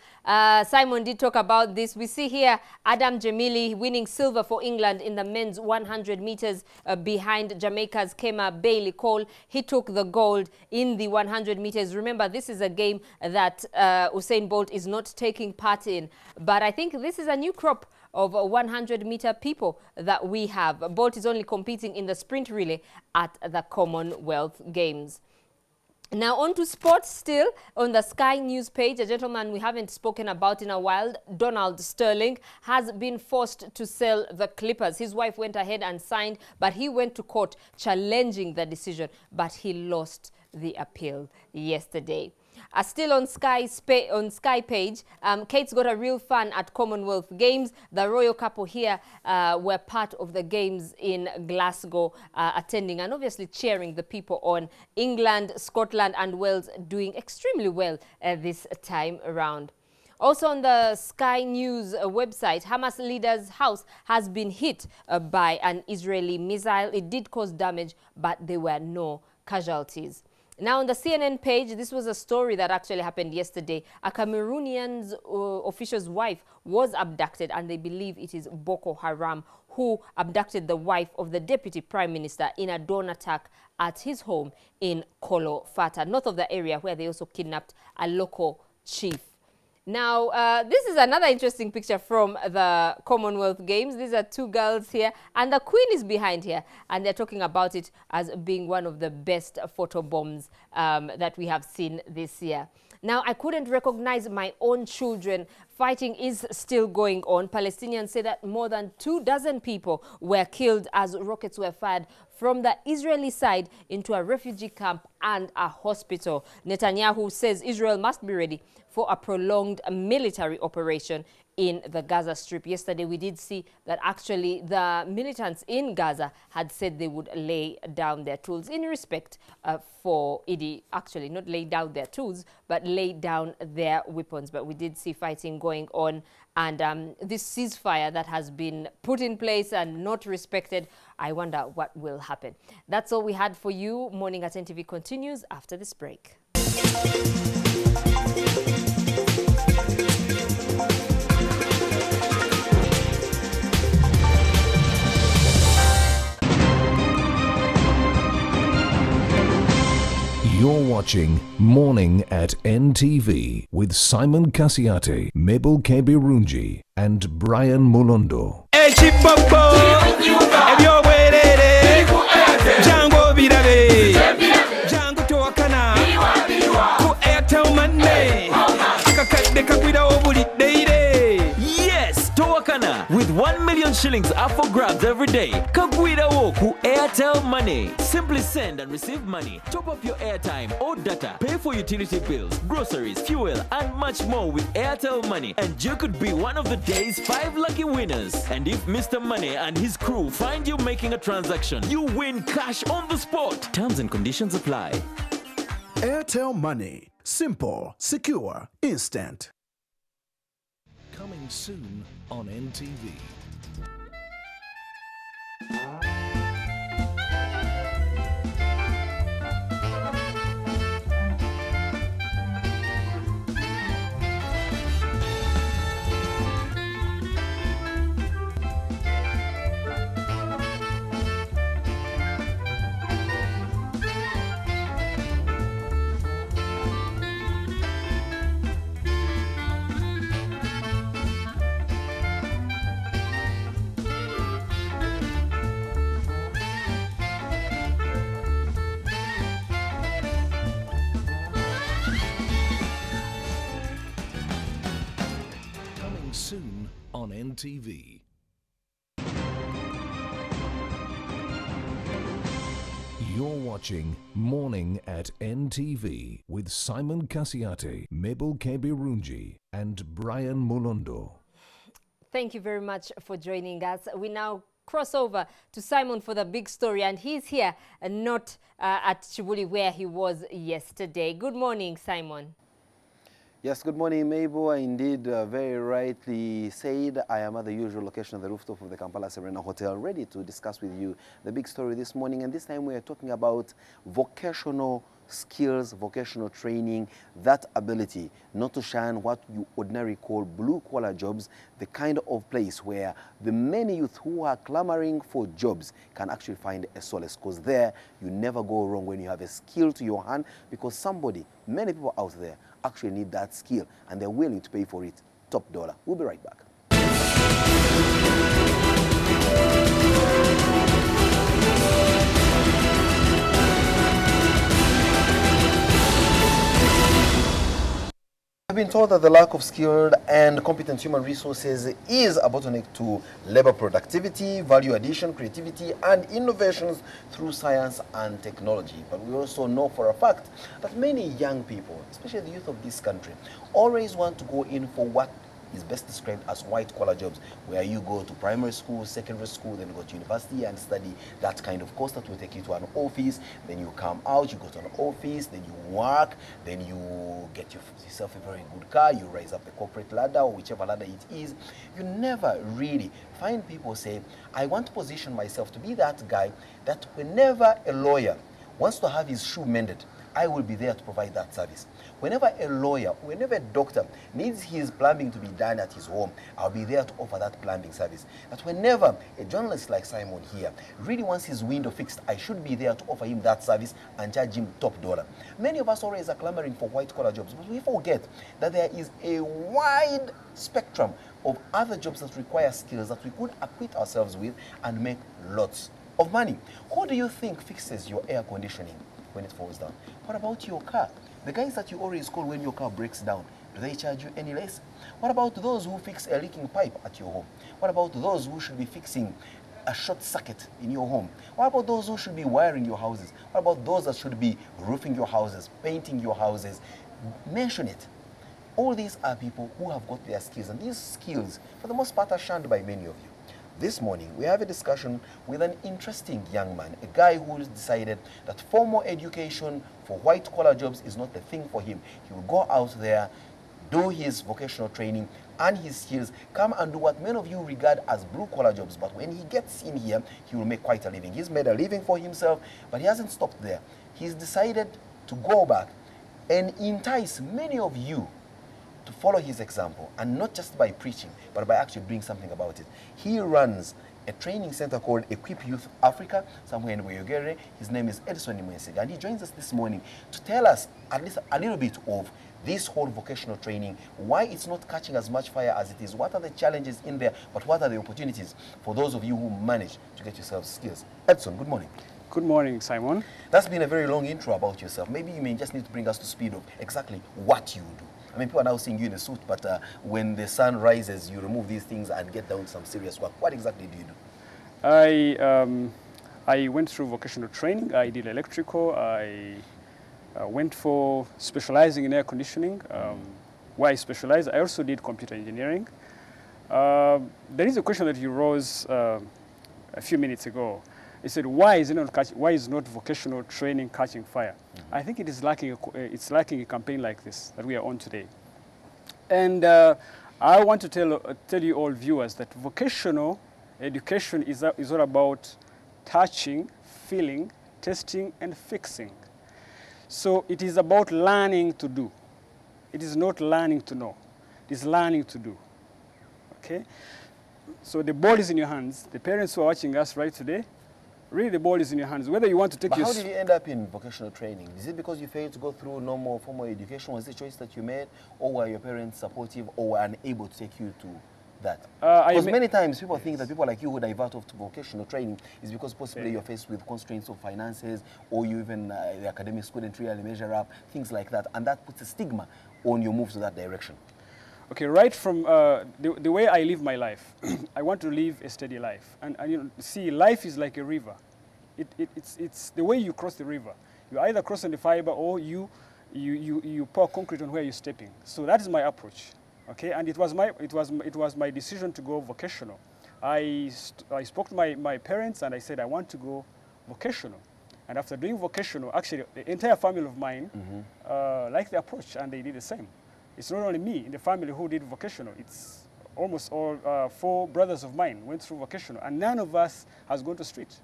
Speaker 2: Simon did talk about this. We see here Adam Jemili winning silver for England in the men's 100 meters behind Jamaica's Kema Bailey Cole. He took the gold in the 100 meters. Remember, this is a game that Usain Bolt is not taking part in. But I think this is a new crop of 100-meter people that we have. Bolt is only competing in the sprint relay at the Commonwealth Games. Now on to sports still. On the Sky News page, a gentleman we haven't spoken about in a while, Donald Sterling, has been forced to sell the Clippers. His wife went ahead and signed, but he went to court challenging the decision, but he lost the appeal yesterday. Still on Sky page, Kate's got a real fun at Commonwealth Games. The royal couple here were part of the games in Glasgow, attending and obviously cheering the people on. England, Scotland and Wales doing extremely well this time around. Also on the Sky News website, Hamas leader's house has been hit by an Israeli missile. It did cause damage, but there were no casualties. Now on the CNN page, this was a story that actually happened yesterday. A Cameroonian official's wife was abducted, and they believe it is Boko Haram who abducted the wife of the deputy prime minister in a drone attack at his home in Kolo Fata, north of the area where they also kidnapped a local chief. Now, this is another interesting picture from the Commonwealth Games. These are two girls here, and the Queen is behind here, and they're talking about it as being one of the best photo bombs that we have seen this year. Now, I couldn't recognize my own children. Fighting is still going on. Palestinians say that more than 24 people were killed as rockets were fired from the Israeli side into a refugee camp and a hospital. Netanyahu says Israel must be ready for a prolonged military operation in the Gaza Strip. Yesterday, we did see that actually the militants in Gaza had said they would lay down their tools in respect for Idi. Actually, not lay down their tools, but lay down their weapons. But we did see fighting going on, and this ceasefire that has been put in place and not respected, I wonder what will happen. That's all we had for you. Morning at NTV continues after this break.
Speaker 1: You're watching Morning at NTV with Simon Kasiate, Mabel Kebirunji and Brian Mulondo.
Speaker 19: Yes, Towakana with 1 million shillings up for grabs every day. Kagwida Woku Airtel Money. Simply send and receive money. Top up your airtime or data. Pay for utility bills, groceries, fuel, and much more with Airtel Money. And you could be one of the day's 5 lucky winners. And if Mr. Money and his crew find you making a transaction, you win cash on the spot. Terms and conditions apply.
Speaker 20: Airtel Money. Simple, secure, instant.
Speaker 1: Coming soon on NTV. Soon on NTV. You're watching Morning at NTV with Simon Kasiate, Mabel Kebirunji and Brian Mulondo.
Speaker 2: Thank you very much for joining us. We now cross over to Simon for the big story, and he's here and not at Chibuli where he was yesterday. Good morning, Simon.
Speaker 21: Yes, good morning, Mabel. Indeed, very rightly said, I am at the usual location on the rooftop of the Kampala Serena Hotel, ready to discuss with you the big story this morning. And this time we are talking about vocational skills, vocational training, that ability not to shun what you ordinarily call blue-collar jobs, the kind of place where the many youth who are clamoring for jobs can actually find a solace, because there you never go wrong when you have a skill to your hand, because somebody, many people out there actually need that skill and they're willing to pay for it top dollar. We'll be right back. I've been told that the lack of skilled and competent human resources is a bottleneck to labor productivity, value addition, creativity, and innovations through science and technology. But we also know for a fact that many young people, especially the youth of this country, always want to go in for what is best described as white-collar jobs, where you go to primary school, secondary school, then you go to university and study that kind of course that will take you to an office, then you come out, you go to an office, then you work, then you get yourself a very good car, you rise up the corporate ladder or whichever ladder it is. You never really find people say, I want to position myself to be that guy that whenever a lawyer wants to have his shoe mended, I will be there to provide that service. Whenever a lawyer, whenever a doctor needs his plumbing to be done at his home, I'll be there to offer that plumbing service. That whenever a journalist like Simon here really wants his window fixed, I should be there to offer him that service and charge him top dollar. Many of us always are clamoring for white-collar jobs, but we forget that there is a wide spectrum of other jobs that require skills that we could acquit ourselves with and make lots of money. Who do you think fixes your air conditioning when it falls down? What about your car? The guys that you always call when your car breaks down, do they charge you any less? What about those who fix a leaking pipe at your home? What about those who should be fixing a short circuit in your home? What about those who should be wiring your houses? What about those that should be roofing your houses, painting your houses? Mention it. All these are people who have got their skills, and these skills, for the most part, are shunned by many of you. This morning, we have a discussion with an interesting young man, a guy who has decided that formal education for white-collar jobs is not the thing for him. He will go out there, do his vocational training and his skills, come and do what many of you regard as blue-collar jobs. But when he gets in here, he will make quite a living. He's made a living for himself, but he hasn't stopped there. He's decided to go back and entice many of you to follow his example, and not just by preaching, but by actually doing something about it. He runs a training center called Equip Youth Africa, somewhere in Weyogere. His name is Edison Imwesiga, and he joins us this morning to tell us at least a little bit of this whole vocational training, why it's not catching as much fire as it is, what are the challenges in there, but what are the opportunities for those of you who manage to get yourselves skills. Edson, good morning.
Speaker 8: Good morning, Simon.
Speaker 21: That's been a very long intro about yourself. Maybe you may just need to bring us to speed of exactly what you do. I mean, people are now seeing you in a suit, but when the sun rises, you remove these things and get down to some serious work. What exactly do you do?
Speaker 8: I went through vocational training. I did electrical. I went for specializing in air conditioning. Where I specialized, I also did computer engineering. There is a question that you rose a few minutes ago. He said, why is not vocational training catching fire? I think it is lacking. It's lacking a campaign like this that we are on today. And I want to tell you all viewers that vocational education is all about touching, feeling, testing, and fixing. So it is about learning to do. It is not learning to know. It is learning to do. Okay? So the ball is in your hands. The parents who are watching us right today, really the ball is in your hands. Whether you want to take
Speaker 21: But how did you end up in vocational training? Is it because you failed to go through normal formal education? Was it a choice that you made? Or were your parents supportive or were unable to take you to that? Because many times people think that people like you who divert off to vocational training is because possibly you're faced with constraints of finances, or you even the academic school didn't really measure up, things like that. And that puts a stigma on your move to that direction.
Speaker 8: Okay, right from the way I live my life, I want to live a steady life. And you know, see, life is like a river. It's the way you cross the river. You either cross on the fiber or you pour concrete on where you're stepping. So that is my approach. Okay, and it was my decision to go vocational. I spoke to my parents and I said I want to go vocational. And after doing vocational, actually the entire family of mine liked the approach and they did the same. It's not only me in the family who did vocational. It's almost all 4 brothers of mine went through vocational, and none of us has gone to street.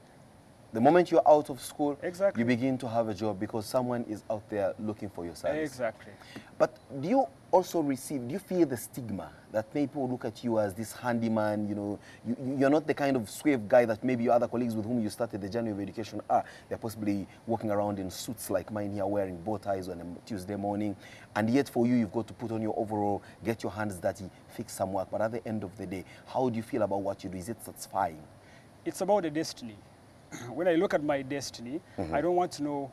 Speaker 21: The moment you're out of school,
Speaker 8: exactly,
Speaker 21: you begin to have a job because someone is out there looking for your service.
Speaker 8: Exactly.
Speaker 21: But do you also do you feel the stigma that people look at you as this handyman, you know, you're not the kind of suave guy that maybe your other colleagues with whom you started the journey of education are. They're possibly walking around in suits like mine here, wearing bow ties on a Tuesday morning, and yet for you, you've got to put on your overall, get your hands dirty, fix some work. But at the end of the day, how do you feel about what you do? Is it satisfying?
Speaker 8: It's about the destiny. When I look at my destiny, I don't want to know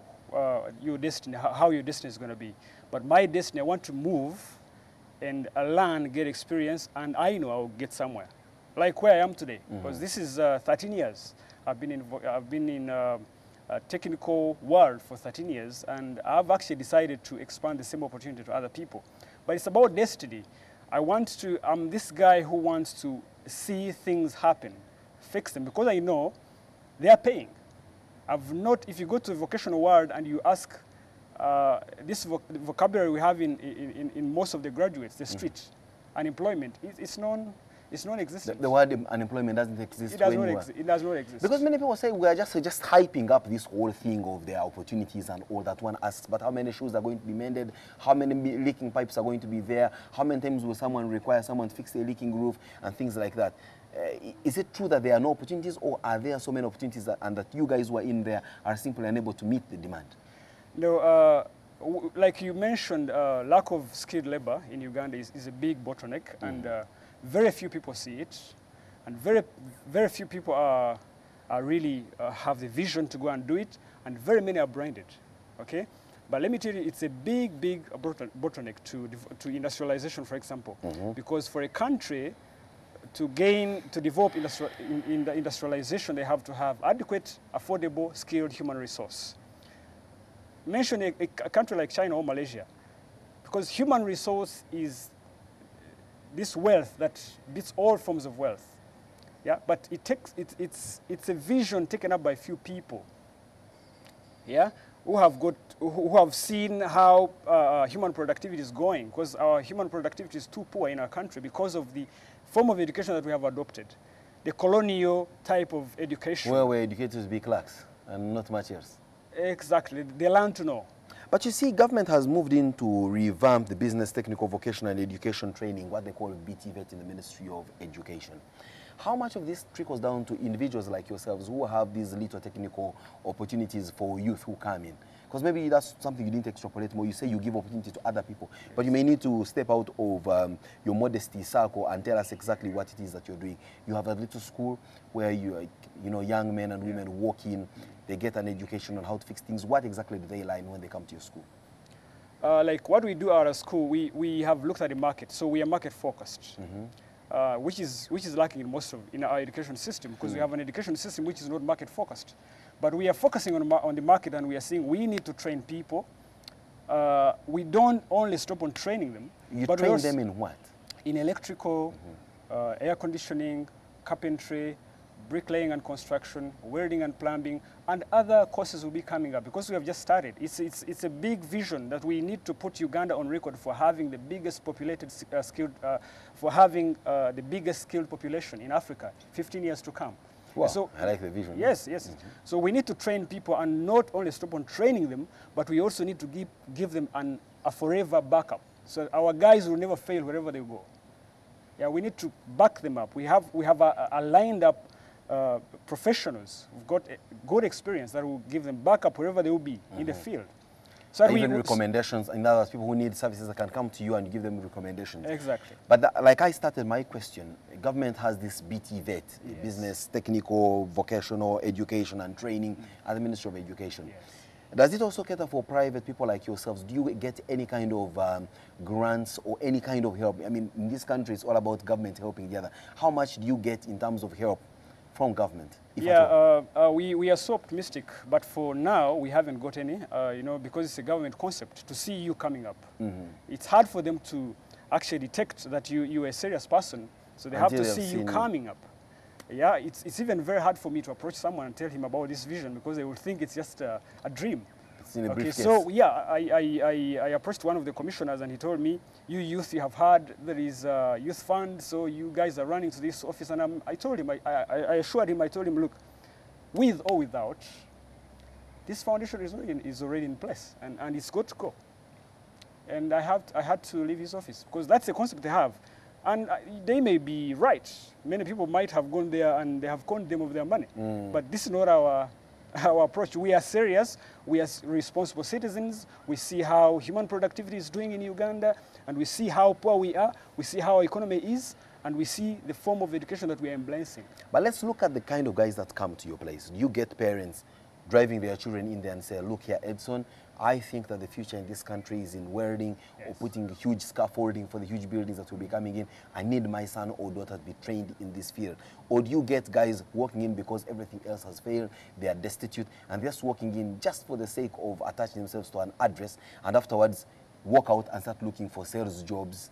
Speaker 8: your destiny, how your destiny is going to be. But my destiny, I want to move and learn, get experience, and I know I'll get somewhere. Like where I am today, because this is 13 years. I've been in a technical world for 13 years, and I've actually decided to expand the same opportunity to other people. But it's about destiny. I'm this guy who wants to see things happen, fix them, because I know they are paying. If you go to the vocational world and you ask this vocabulary we have in most of the graduates, the street, unemployment, it's non-existent.
Speaker 21: The word unemployment doesn't exist.
Speaker 8: It does not exist.
Speaker 21: Because many people say we are just hyping up this whole thing of their opportunities and all that. One asks, but how many shoes are going to be mended? How many leaking pipes are going to be there? How many times will someone require someone to fix a leaking roof and things like that? Is it true that there are no opportunities, or are there so many opportunities and that you guys who are in there are simply unable to meet the demand?
Speaker 8: No, like you mentioned, lack of skilled labor in Uganda is a big bottleneck, and very few people see it, and very few people are really have the vision to go and do it, and very many are blinded. Okay, but let me tell you, it's a big bottleneck to industrialization, for example, because for a country to develop industrialization, they have to have adequate, affordable, skilled human resource. Mention a country like China or Malaysia, because human resource is this wealth that beats all forms of wealth. Yeah, but it's a vision taken up by few people. Yeah, who have seen how human productivity is going, because our human productivity is too poor in our country because of the form of education that we have adopted, the colonial type of education.
Speaker 21: Where we're educated to be clerks and not much else.
Speaker 8: Exactly, they learn to know.
Speaker 21: But you see, government has moved in to revamp the business, technical, vocational, and education training, what they call BTVET in the Ministry of Education. How much of this trickles down to individuals like yourselves who have these little technical opportunities for youth who come in? Because maybe that's something you didn't extrapolate more. You say you give opportunity to other people, but you may need to step out of your modesty circle and tell us exactly what it is that you're doing. You have a little school where young men and women walk in, they get an education on how to fix things. What exactly do they learn when they come to your school?
Speaker 8: Like what we do at our school, we have looked at the market, so we are market focused. Which is lacking in our education system, because we have an education system which is not market focused. But we are focusing on the market, and we are saying we need to train people. We don't only stop on training them.
Speaker 21: You train them in what?
Speaker 8: In electrical, air conditioning, carpentry, bricklaying and construction, welding and plumbing, and other courses will be coming up because we have just started. It's a big vision that we need to put Uganda on record for having the biggest populated the biggest skilled population in Africa, 15 years to come.
Speaker 21: Wow,
Speaker 8: so,
Speaker 21: I like the vision.
Speaker 8: Yes. So we need to train people and not only stop on training them, but we also need to give them a forever backup. So our guys will never fail wherever they go. Yeah, we need to back them up. We have a lined up professionals who've got good experience that will give them backup wherever they will be in the field.
Speaker 21: So even recommendations, in other words, people who need services that can come to you and give them recommendations.
Speaker 8: Exactly.
Speaker 21: But like I started my question, government has this BTVET, business, technical, vocational, education and training at the Ministry of Education.
Speaker 8: Yes.
Speaker 21: Does it also cater for private people like yourselves? Do you get any kind of grants or any kind of help? I mean, in this country, it's all about government helping the other. How much do you get in terms of help from government?
Speaker 8: We are so optimistic, but for now we haven't got any, because it's a government concept to see you coming up. It's hard for them to actually detect that you're a serious person, so they have to see you coming up. Yeah, it's even very hard for me to approach someone and tell him about this vision because they will think it's just a dream.
Speaker 21: It's in a briefcase.
Speaker 8: So yeah, I approached one of the commissioners and he told me, you youth, you have heard there is a youth fund, so you guys are running to this office. And I told him, I assured him, I told him, look, with or without, this foundation is already in place, and it's good to go. And I had to leave his office because that's the concept they have. And they may be right. Many people might have gone there and they have conned them of their money. But this is not our approach. We are serious. We are responsible citizens. We see how human productivity is doing in Uganda, and we see how poor we are. We see how our economy is, and we see the form of education that we are embracing.
Speaker 21: But let's look at the kind of guys that come to your place. You get parents driving their children in there and say, look here, Edson, I think that the future in this country is in welding or putting huge scaffolding for the huge buildings that will be coming in. I need my son or daughter to be trained in this field. Or do you get guys walking in because everything else has failed, they are destitute, and they're just walking in just for the sake of attaching themselves to an address, and afterwards walk out and start looking for sales jobs,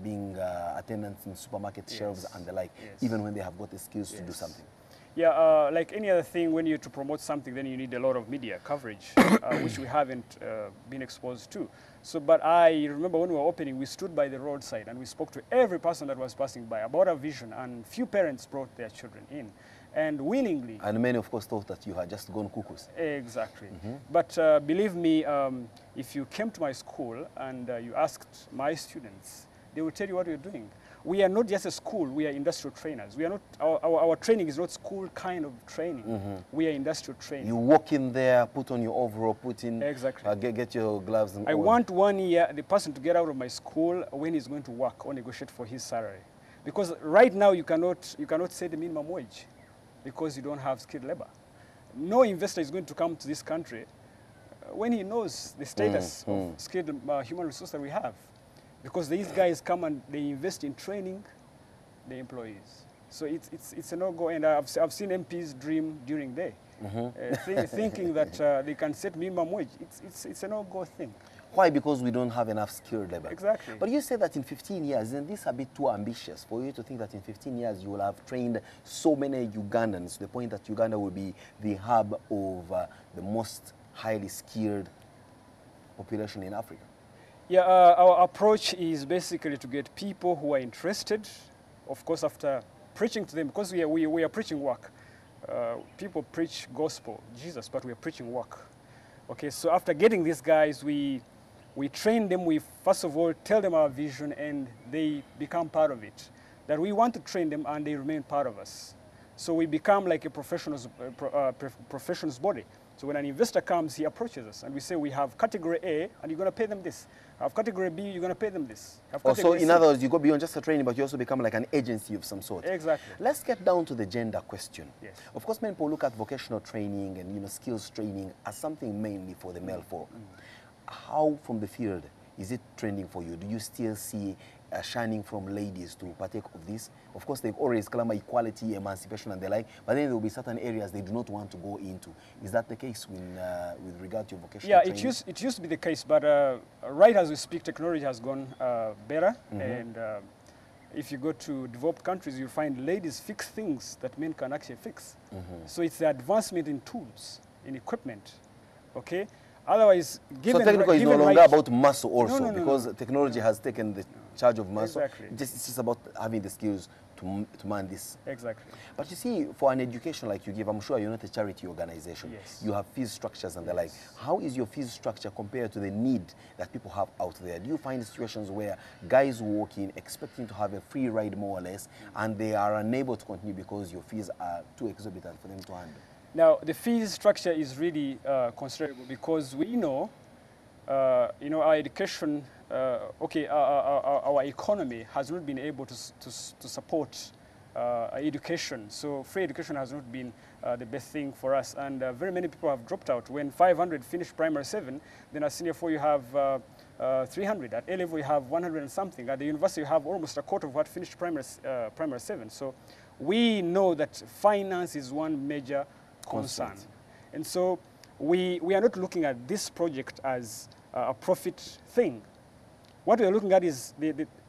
Speaker 21: being attendants in supermarket shelves and the like, even when they have got the skills to do something?
Speaker 8: Yeah, like any other thing, when you're to promote something, then you need a lot of media coverage, which we haven't been exposed to. So, but I remember when we were opening, we stood by the roadside and we spoke to every person that was passing by about our vision, and few parents brought their children in, and willingly.
Speaker 21: And many, of course, thought that you had just gone cuckoos.
Speaker 8: Exactly. But believe me, if you came to my school and you asked my students, they will tell you what you're doing. We are not just a school, we are industrial trainers. We are not, our training is not school kind of training. We are industrial training.
Speaker 21: You walk in there, put on your overall, put in, get your gloves and
Speaker 8: I want 1 year the person to get out of my school when he's going to work or negotiate for his salary. Because right now you cannot say the minimum wage because you don't have skilled labor. No investor is going to come to this country when he knows the status of skilled human resource that we have. Because these guys come and they invest in training the employees. So it's a no-go, and I've seen MPs dream during the day, thinking that they can set minimum wage. It's a no-go thing.
Speaker 21: Why? Because we don't have enough skilled labor.
Speaker 8: Exactly.
Speaker 21: But you said that in 15 years, isn't this a bit too ambitious for you to think that in 15 years you will have trained so many Ugandans to the point that Uganda will be the hub of the most highly skilled population in Africa?
Speaker 8: Yeah, our approach is basically to get people who are interested, of course, after preaching to them, because we are preaching work. People preach gospel, Jesus, but we are preaching work. Okay, so after getting these guys, we train them. We first of all tell them our vision, and they become part of it. That we want to train them, and they remain part of us. So we become like a professionals body. So when an investor comes, he approaches us, and we say we have category A, and you're going to pay them this. Have category B, you're going to pay them this.
Speaker 21: Also, in other words, you go beyond just a training, but you also become like an agency of some sort.
Speaker 8: Exactly.
Speaker 21: Let's get down to the gender question.
Speaker 8: Yes.
Speaker 21: Of course, many people look at vocational training and skills training as something mainly for the male folk. How, from the field, is it trending for you? Do you still see a shining from ladies to partake of this? Of course, they've always clamored equality, emancipation, and the like, but then there will be certain areas they do not want to go into. Is that the case with regard to vocational training?
Speaker 8: Yeah, it used to be the case, but right as we speak, technology has gone better, and if you go to developed countries, you find ladies fix things that men can actually fix. So it's the advancement in tools, in equipment, okay? Otherwise, given
Speaker 21: so technically it's no longer about muscle also,
Speaker 8: no,
Speaker 21: because technology has taken the charge of muscle.
Speaker 8: Exactly.
Speaker 21: It's just about having the skills to man this.
Speaker 8: Exactly.
Speaker 21: But you see, for an education like you give, I'm sure you're not a charity organization.
Speaker 8: Yes.
Speaker 21: You have fees structures and the like. How is your fees structure compared to the need that people have out there? Do you find situations where guys walk in expecting to have a free ride more or less, and they are unable to continue because your fees are too exorbitant for them to handle?
Speaker 8: Now, the fees structure is really considerable because we know, our education, our economy has not been able to support education. So free education has not been the best thing for us. And very many people have dropped out. When 500 finish primary 7, then at senior 4 you have 300. At A level you have 100 and something. At the university you have almost a quarter of what finished primary 7. So we know that finance is one major concern. And so we are not looking at this project as a profit thing. What we are looking at is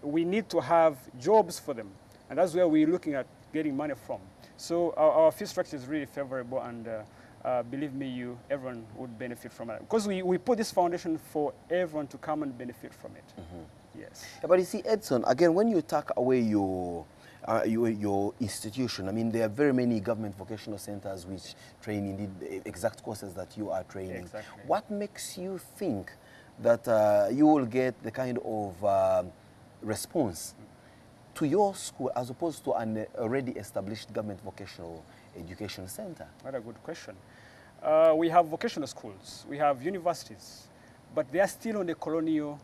Speaker 8: we need to have jobs for them. And that's where we're looking at getting money from. So our fee structure is really favorable, and believe me, everyone would benefit from it. Because we put this foundation for everyone to come and benefit from it. Yes.
Speaker 21: Yeah, but you see, Edson, again, when you tuck away your your institution? I mean, there are very many government vocational centers which train in the exact courses that you are training.
Speaker 8: Exactly.
Speaker 21: What makes you think that you will get the kind of response to your school as opposed to an already established government vocational education center?
Speaker 8: What a good question. We have vocational schools, we have universities, but they are still on the colonial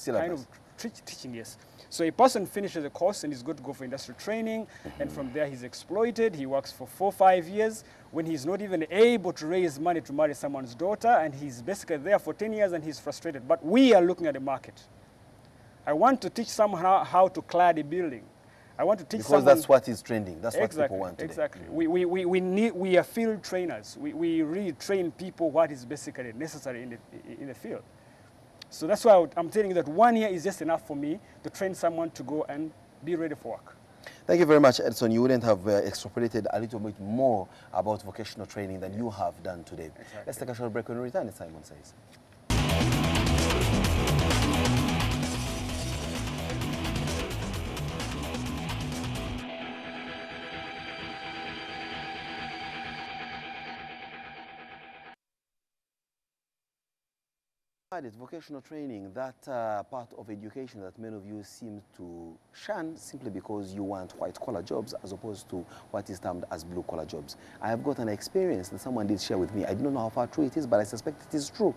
Speaker 8: kind of teaching, yes. So a person finishes a course and is good to go for industrial training, and from there he's exploited, he works for 4 or 5 years, when he's not even able to raise money to marry someone's daughter, and he's basically there for 10 years and he's frustrated. But we are looking at the market. I want to teach someone how to clad a building. I want to teach
Speaker 21: because that's what is trending. That's what people want today.
Speaker 8: Exactly. We are field trainers. We really train people what is basically necessary in the field. So that's why I'm telling you that 1 year is just enough for me to train someone to go and be ready for work.
Speaker 21: Thank you very much, Edson. You wouldn't have extrapolated a little bit more about vocational training than you have done today. Exactly. Let's take a short break. When we return, as Simon says. It's vocational training, that part of education that many of you seem to shun simply because you want white-collar jobs as opposed to what is termed as blue-collar jobs. I have got an experience that someone did share with me. I don't know how far true it is, but I suspect it is true.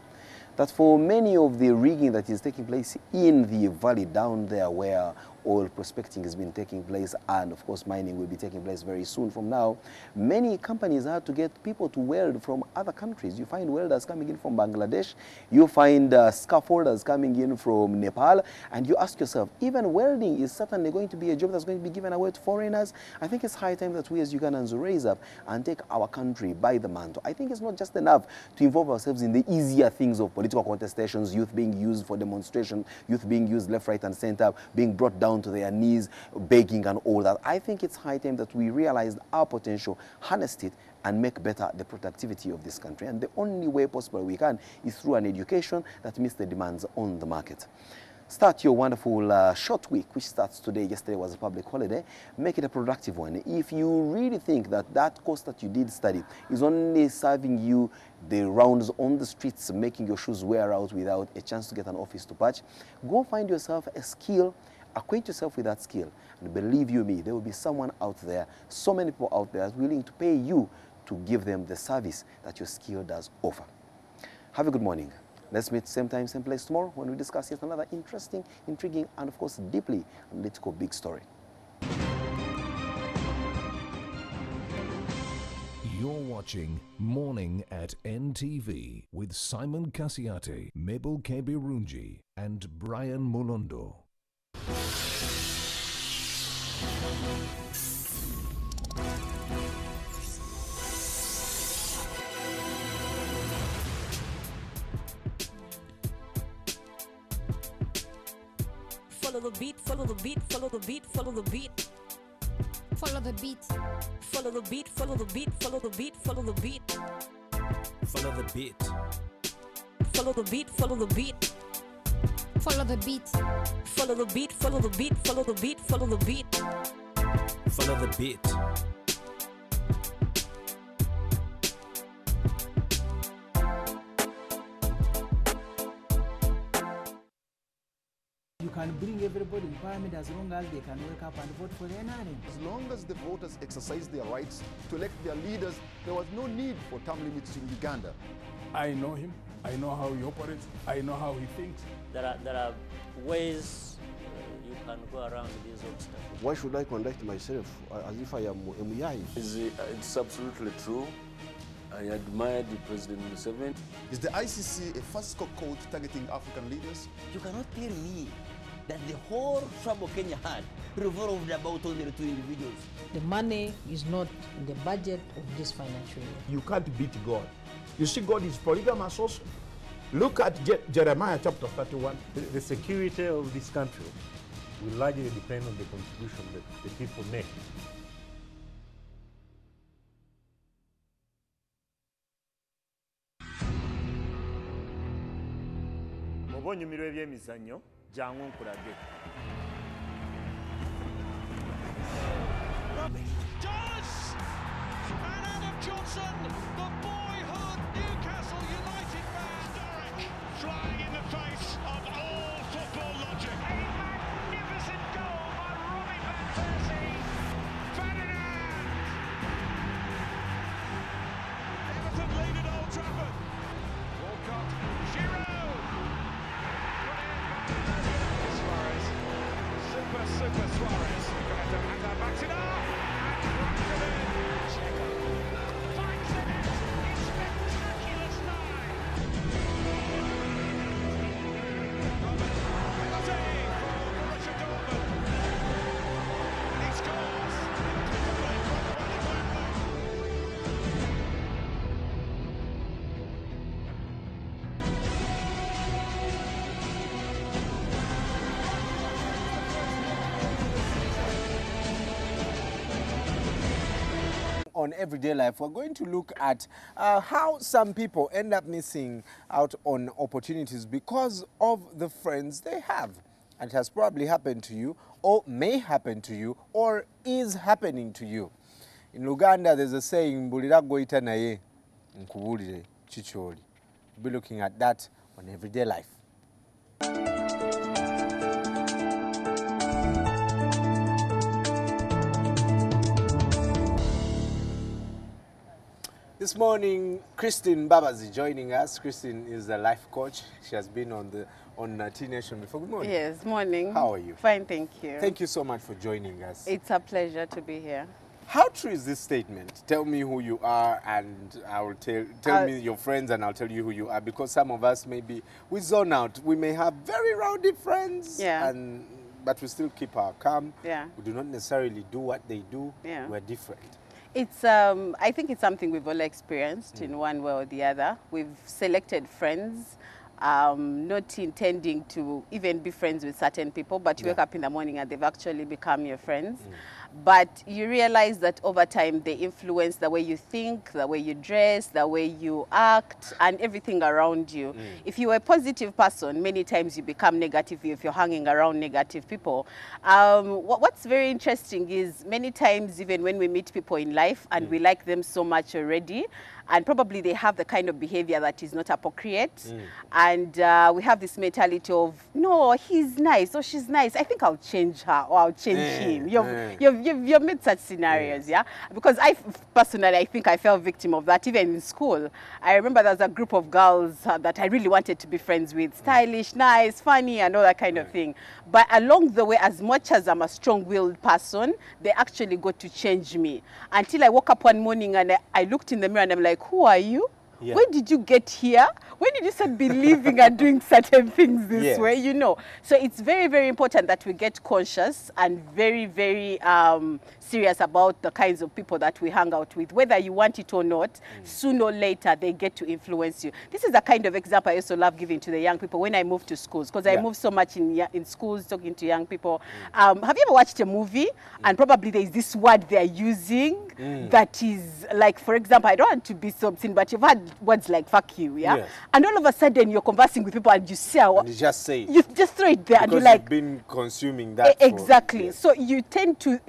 Speaker 21: That for many of the rigging that is taking place in the valley down there where oil prospecting has been taking place, and of course mining will be taking place very soon from now, many companies had to get people to weld from other countries. You find welders coming in from Bangladesh, you find scaffolders coming in from Nepal, and you ask yourself, even welding is certainly going to be a job that's going to be given away to foreigners. I think it's high time that we as Ugandans raise up and take our country by the mantle. I think it's not just enough to involve ourselves in the easier things of political contestations, youth being used for demonstration, youth being used left, right, and center, being brought down to their knees, begging and all that. I think it's high time that we realized our potential, harnessed it, and make better the productivity of this country. And the only way possible we can is through an education that meets the demands on the market. Start your wonderful short week, which starts today. Yesterday was a public holiday. Make it a productive one. If you really think that that course that you did study is only serving you the rounds on the streets, making your shoes wear out without a chance to get an office to patch, go find yourself a skill, acquaint yourself with that skill, and believe you me, there will be someone out there, so many people out there willing to pay you to give them the service that your skill does offer. Have a good morning. Let's meet same time, same place tomorrow when we discuss yet another interesting, intriguing, and of course deeply analytical big story.
Speaker 1: You're watching Morning at NTV with Simon Kasiate, Mabel Kebirunji, and Brian Mulondo.
Speaker 4: Follow the beat, follow the beat, follow the beat, follow the beat. Follow the beat. Follow the beat, follow the beat, follow the beat, follow the beat.
Speaker 19: Follow the beat.
Speaker 4: Follow the beat, follow the beat. Follow the beat. Follow the beat, follow the beat, follow the beat, follow the beat.
Speaker 19: Follow the beat.
Speaker 22: You can bring everybody in parliament as long as they can wake up and vote for the NRM.
Speaker 23: As long as the voters exercise their rights to elect their leaders, there was no need for term limits in Uganda.
Speaker 24: I know him. I know how he operates. I know how he thinks.
Speaker 25: There are ways you can go around these obstacles.
Speaker 5: Why should I conduct myself as if I am a Muyai?
Speaker 26: It's absolutely true. I admired President Museveni.
Speaker 23: Is the ICC a fiscal code targeting African leaders?
Speaker 27: You cannot tell me that the whole trouble Kenya had revolved about only the two individuals.
Speaker 28: The money is not in the budget of this financial year.
Speaker 29: You can't beat God. You see, God is polygamous also. Look at Jeremiah chapter 31.
Speaker 30: The security of this country will largely depend on the contribution that the people make.
Speaker 10: Mubonyumiro ebyemizannyo jangu nkulage.
Speaker 3: Does! And Adam Johnson, the boyhood Newcastle United man, Derek, flying in the face of all football logic. A magnificent goal by Robin van Persie. Ferdinand! Everton lead at Old Trafford. Walcott, Giroud. Suarez. Super Suarez. Hazard backs it up. Checo finds the net in spectacular style. Robert penalty for Borussia Dortmund. And he scores.
Speaker 6: On everyday life, we're going to look at how some people end up missing out on opportunities because of the friends they have. And it has probably happened to you, or may happen to you, or is happening to you. In Uganda, there's a saying, "Mbulira goita naye, nkubulire chicholi." We'll be looking at that on everyday life. This morning, Christine Babazi joining us. Christine is a life coach. She has been on T-Nation before. Good morning.
Speaker 7: Yes, morning.
Speaker 6: How are you?
Speaker 7: Fine, thank you.
Speaker 6: Thank you so much for joining us.
Speaker 7: It's a pleasure to be here.
Speaker 6: How true is this statement? Tell me who you are and I will tell me your friends and I'll tell you who you are, because some of us maybe we zone out. We may have very rowdy friends, but we still keep our calm.
Speaker 7: Yeah.
Speaker 6: We do not necessarily do what they do.
Speaker 7: Yeah.
Speaker 6: We're different.
Speaker 7: It's, I think it's something we've all experienced in one way or the other. We've selected friends, not intending to even be friends with certain people, but you wake up in the morning and they've actually become your friends. But you realize that over time they influence the way you think, the way you dress, the way you act, and everything around you. If you're a positive person, many times you become negative if you're hanging around negative people. What's very interesting is many times even when we meet people in life and we like them so much already, and probably they have the kind of behavior that is not appropriate, and we have this mentality of, no, he's nice or she's nice, I think I'll change her or I'll change him. You've made such scenarios, yeah? Because I personally, I think I fell victim of that even in school. I remember there was a group of girls that I really wanted to be friends with, stylish, nice, funny, and all that kind of thing. But along the way, as much as I'm a strong-willed person, they actually got to change me. Until I woke up one morning and I looked in the mirror and I'm like, who are you? Yeah. When did you get here? When did you start believing and doing certain things this way, you know? So it's very, very important that we get conscious and very, very serious about the kinds of people that we hang out with. Whether you want it or not, sooner or later, they get to influence you. This is the kind of example I also love giving to the young people when I move to schools, because I move so much in schools talking to young people. Have you ever watched a movie and probably there's this word they're using that is like, for example, I don't want to be so obscene, but you've had words like fuck you, yeah? And all of a sudden you're conversing with people and you say,
Speaker 6: and you just say it.
Speaker 7: You just throw it there
Speaker 6: because
Speaker 7: and you're like,
Speaker 6: you've been consuming that.
Speaker 7: Exactly. So you tend to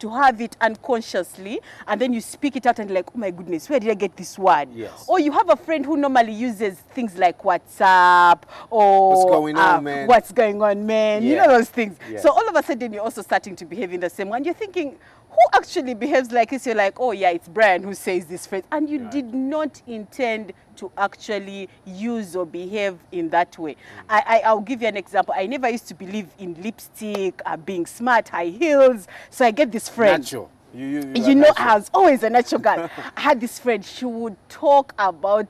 Speaker 7: have it unconsciously, and then you speak it out and you're like, oh my goodness, where did I get this word? Or you have a friend who normally uses things like WhatsApp or
Speaker 6: what's going on, man?
Speaker 7: What's going on, man? You know those things. So all of a sudden you're also starting to behave in the same way, and you're thinking, who actually behaves like this? You're like, oh yeah, it's Brian who says this phrase, and you did not intend to actually use or behave in that way. I'll give you an example. I never used to believe in lipstick, being smart, high heels. So I get this friend.
Speaker 6: Natural.
Speaker 7: You know, I was always a natural girl. I had this friend. She would talk about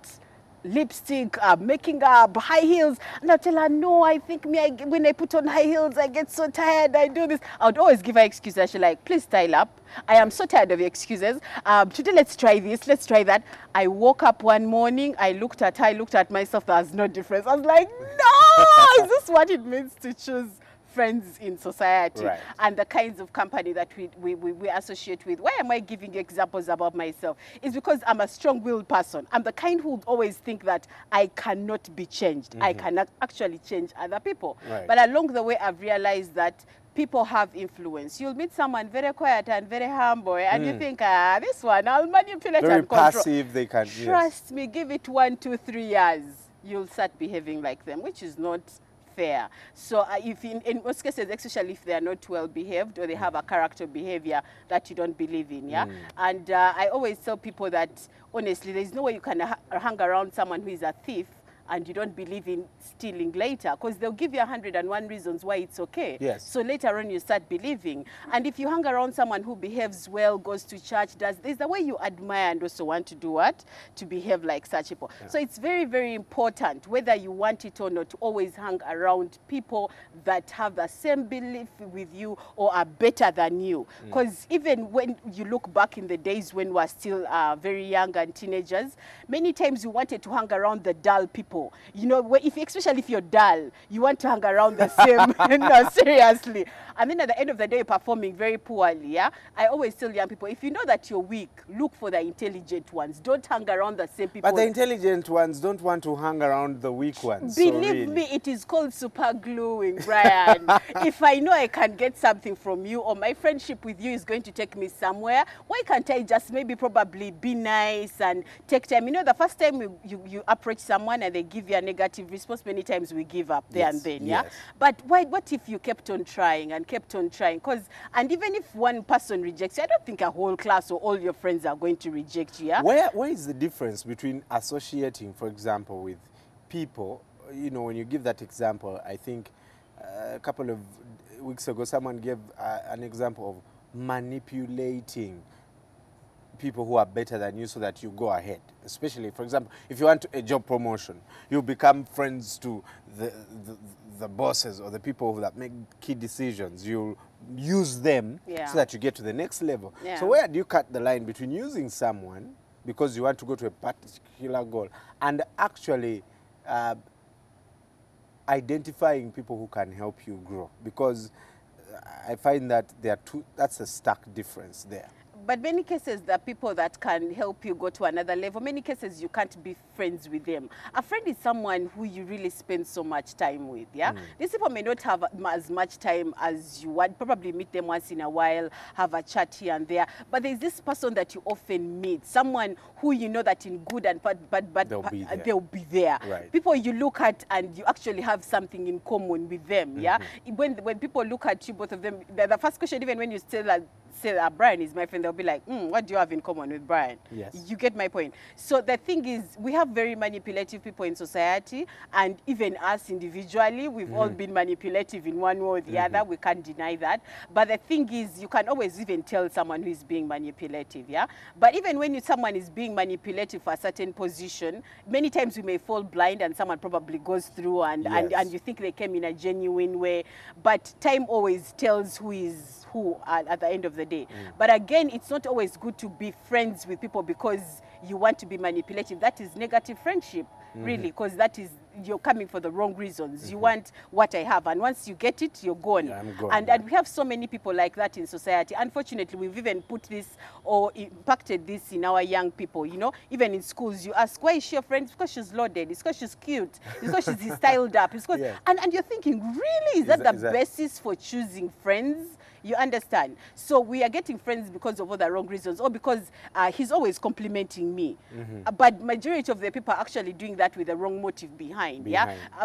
Speaker 7: lipstick, making up, high heels, and I tell her, no, I think when I put on high heels, I get so tired, I do this. I would always give her excuses. She's like, please style up. I am so tired of your excuses. Today, let's try this, let's try that. I woke up one morning, I looked at her, I looked at myself, there was no difference. I was like, no, is this what it means to choose friends in society and the kinds of company that we associate with? Why am I giving you examples about myself? It's because I'm a strong-willed person. I'm the kind who would always think that I cannot be changed. I cannot actually change other people. But along the way, I've realized that people have influence. You'll meet someone very quiet and very humble, and you think, this one, I'll manipulate
Speaker 6: Very
Speaker 7: and control.
Speaker 6: passive, they can,
Speaker 7: Trust me, give it 1, 2, 3 years, you'll start behaving like them, which is not fair. So if in most cases, especially if they are not well behaved or they have a character behavior that you don't believe in, And I always tell people that, honestly, there's no way you can hang around someone who is a thief and you don't believe in stealing later, because they'll give you 101 reasons why it's okay.
Speaker 6: Yes.
Speaker 7: So later on you start believing. And if you hang around someone who behaves well, goes to church, there's the way you admire and also want to do what? To behave like such people. So it's very, very important, whether you want it or not, to always hang around people that have the same belief with you or are better than you. Because even when you look back in the days when we were still very young and teenagers, many times you wanted to hang around the dull people. You know, especially if you're dull, you want to hang around the same. No, seriously. And then at the end of the day, performing very poorly. I always tell young people, if you know that you're weak, look for the intelligent ones. Don't hang around the same people.
Speaker 6: But the intelligent ones don't want to hang around the weak ones.
Speaker 7: Believe me, it is called super gluing, Brian. If I know I can get something from you, or my friendship with you is going to take me somewhere, why can't I just maybe probably be nice and take time? You know, the first time you approach someone and they give you a negative response, many times we give up there and then, But what if you kept on trying and kept on trying? And even if one person rejects you, I don't think a whole class or all your friends are going to reject you,
Speaker 6: Where is the difference between associating, for example, with people? You know, when you give that example, I think a couple of weeks ago, someone gave an example of manipulating people who are better than you so that you go ahead. Especially, for example, if you want a job promotion, you become friends to the bosses or the people that make key decisions. You use them so that you get to the next level. So where do you cut the line between using someone because you want to go to a particular goal and actually identifying people who can help you grow? Because I find that that's a stark difference there.
Speaker 7: But many cases, the people that can help you go to another level, many cases you can't be friends with them. A friend is someone who you really spend so much time with, These people may not have as much time as you want, probably meet them once in a while, have a chat here and there. But there's this person that you often meet, someone who you know that in good and bad, they'll be there.
Speaker 6: Right.
Speaker 7: People you look at and you actually have something in common with them, When people look at you, both of them, the first question, even when you say Brian is my friend, they'll be like, what do you have in common with Brian?
Speaker 6: Yes.
Speaker 7: You get my point. So the thing is, we have very manipulative people in society, and even us individually, we've all been manipulative in one way or the other. We can't deny that. But the thing is, you can always even tell someone who is being manipulative, But even when someone is being manipulative for a certain position, many times we may fall blind and someone probably goes through and you think they came in a genuine way. But time always tells who is who at the end of the day. But again, it's not always good to be friends with people because you want to be manipulative. That is negative friendship, really, because that is, you're coming for the wrong reasons. You want what I have, and once you get it, you're gone.
Speaker 6: I'm gone.
Speaker 7: And we have so many people like that in society. Unfortunately, we've even put this or impacted this in our young people, Even in schools, you ask, why is she your friend? It's because she's loaded. It's because she's cute. It's because she's styled up. It's because, and you're thinking, really, is that the basis for choosing friends? You understand? So we are getting friends because of all the wrong reasons, or because he's always complimenting me. But majority of the people are actually doing that with the wrong motive behind.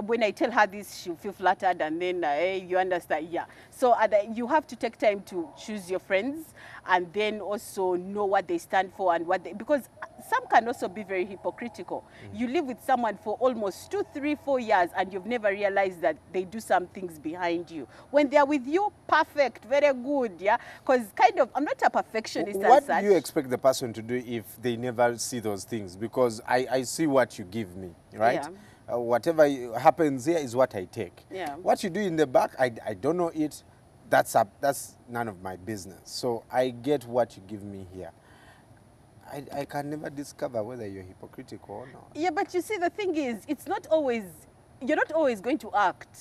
Speaker 7: When I tell her this, she'll feel flattered, and then you understand. So you have to take time to choose your friends, and then also know what they stand for and because some can also be very hypocritical. You live with someone for almost 2, 3, 4 years, and you've never realized that they do some things behind you. When they're with you, perfect, very good, Because I'm not a perfectionist.
Speaker 6: What do you expect the person to do if they never see those things? Because I see what you give me, right? Whatever happens here is what I take. What you do in the back, I don't know it. That's none of my business. So I get what you give me here. I can never discover whether you're hypocritical or not.
Speaker 7: Yeah, but you see, the thing is, you're not always going to act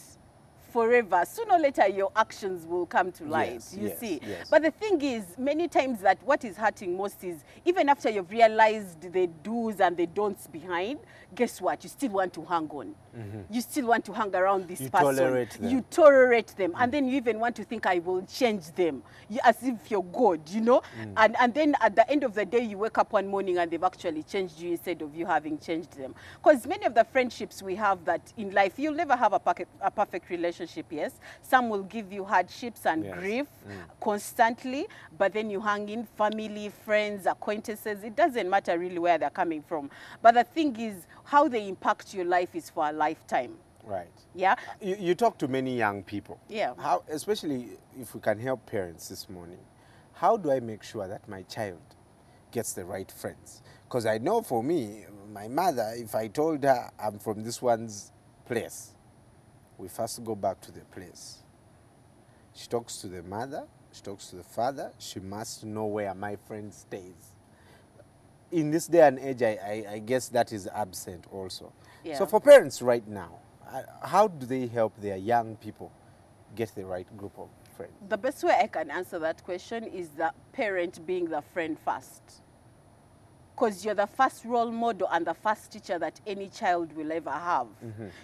Speaker 7: forever. Sooner or later, your actions will come to light, you see.
Speaker 6: Yes.
Speaker 7: But the thing is, many times that what is hurting most is, even after you've realized the do's and the don'ts behind, guess what? You still want to hang on. You still want to hang around this person.
Speaker 6: Tolerate them.
Speaker 7: You tolerate them. And then you even want to think, I will change them. As if you're God, you know? And then at the end of the day, you wake up one morning and they've actually changed you instead of you having changed them. Because many of the friendships we have that in life, you'll never have a perfect relationship, yes? Some will give you hardships and grief constantly, but then you hang in family, friends, acquaintances. It doesn't matter really where they're coming from. But the thing is, how they impact your life is for a lifetime.
Speaker 6: Right.
Speaker 7: Yeah.
Speaker 6: You talk to many young people.
Speaker 7: Yeah.
Speaker 6: How, especially if we can help parents this morning, how do I make sure that my child gets the right friends? Because I know for me, my mother, if I told her I'm from this one's place, we first go back to the place. She talks to the mother, she talks to the father, she must know where my friend stays. In this day and age, I guess that is absent also.
Speaker 7: Yeah.
Speaker 6: So for parents right now, how do they help their young people get the right group of friends?
Speaker 7: The best way I can answer that question is the parent being the friend first. Because you're the first role model and the first teacher that any child will ever have.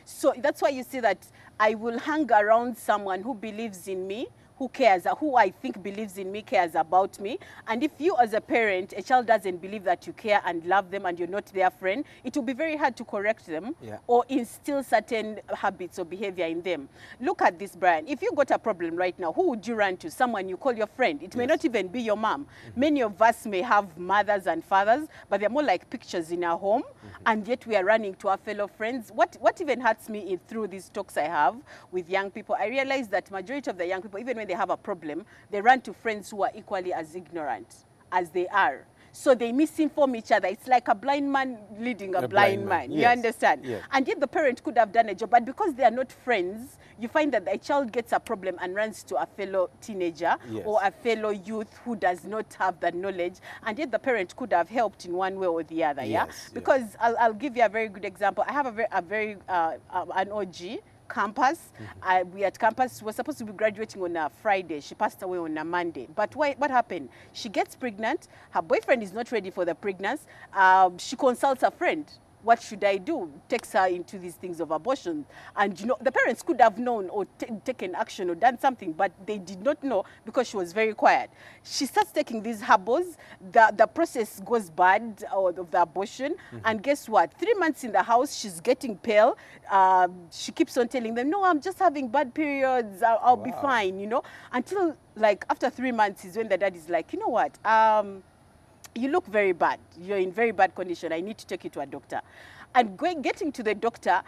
Speaker 7: So that's why you see that I will hang around someone who believes in me, who cares, who I think believes in me, cares about me. And if you as a parent, a child doesn't believe that you care and love them and you're not their friend, it will be very hard to correct them or instill certain habits or behavior in them. Look at this, Brian. If you got a problem right now, who would you run to? Someone you call your friend. It may not even be your mom. Many of us may have mothers and fathers, but they're more like pictures in our home, and yet we are running to our fellow friends. What even hurts me through these talks I have with young people, I realize that majority of the young people, even when they have a problem, they run to friends who are equally as ignorant as they are. So they misinform each other. It's like a blind man leading a blind man. You understand?
Speaker 6: Yes.
Speaker 7: And yet the parent could have done a job, but because they are not friends, you find that the child gets a problem and runs to a fellow teenager or a fellow youth who does not have the knowledge, and yet the parent could have helped in one way or the other. Because I'll give you a very good example. I have an OG campus. We at campus were supposed to be graduating on a Friday. She passed away on a Monday. But what happened? She gets pregnant. Her boyfriend is not ready for the pregnancy. She consults a friend. What should I do? Takes her into these things of abortion. And you know, the parents could have known or taken action or done something, but they did not know because she was very quiet. She starts taking these herbals. The process goes bad of the abortion. And guess what? 3 months in the house, she's getting pale. She keeps on telling them, no, I'm just having bad periods. I'll be fine, you know. Until like after 3 months is when the dad is like, you know what? You look very bad. You're in very bad condition. I need to take you to a doctor. And getting to the doctor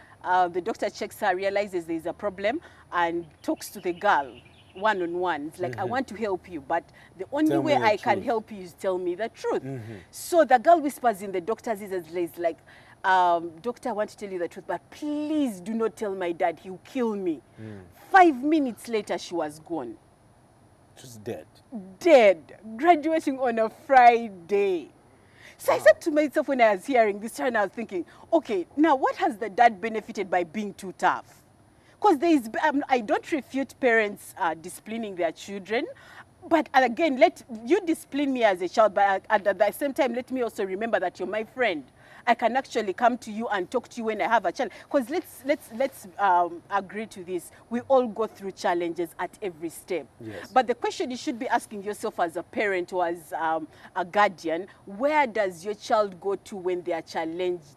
Speaker 7: checks her, realizes there's a problem, and talks to the girl one-on-one. It's like, I want to help you, but the only way I can help you is tell me the truth. So the girl whispers in the doctor's ear, like, doctor, I want to tell you the truth, but please do not tell my dad. He'll kill me. 5 minutes later, she was gone.
Speaker 6: She's dead.
Speaker 7: Dead. Graduating on a Friday. So I said to myself when I was hearing this, and I was thinking, okay, now what has the dad benefited by being too tough? Because I don't refute parents disciplining their children, but again, let you discipline me as a child, but at the same time, let me also remember that you're my friend. I can actually come to you and talk to you when I have a challenge. Because let's agree to this. We all go through challenges at every step. But the question you should be asking yourself as a parent or as a guardian, where does your child go to when they are challenged?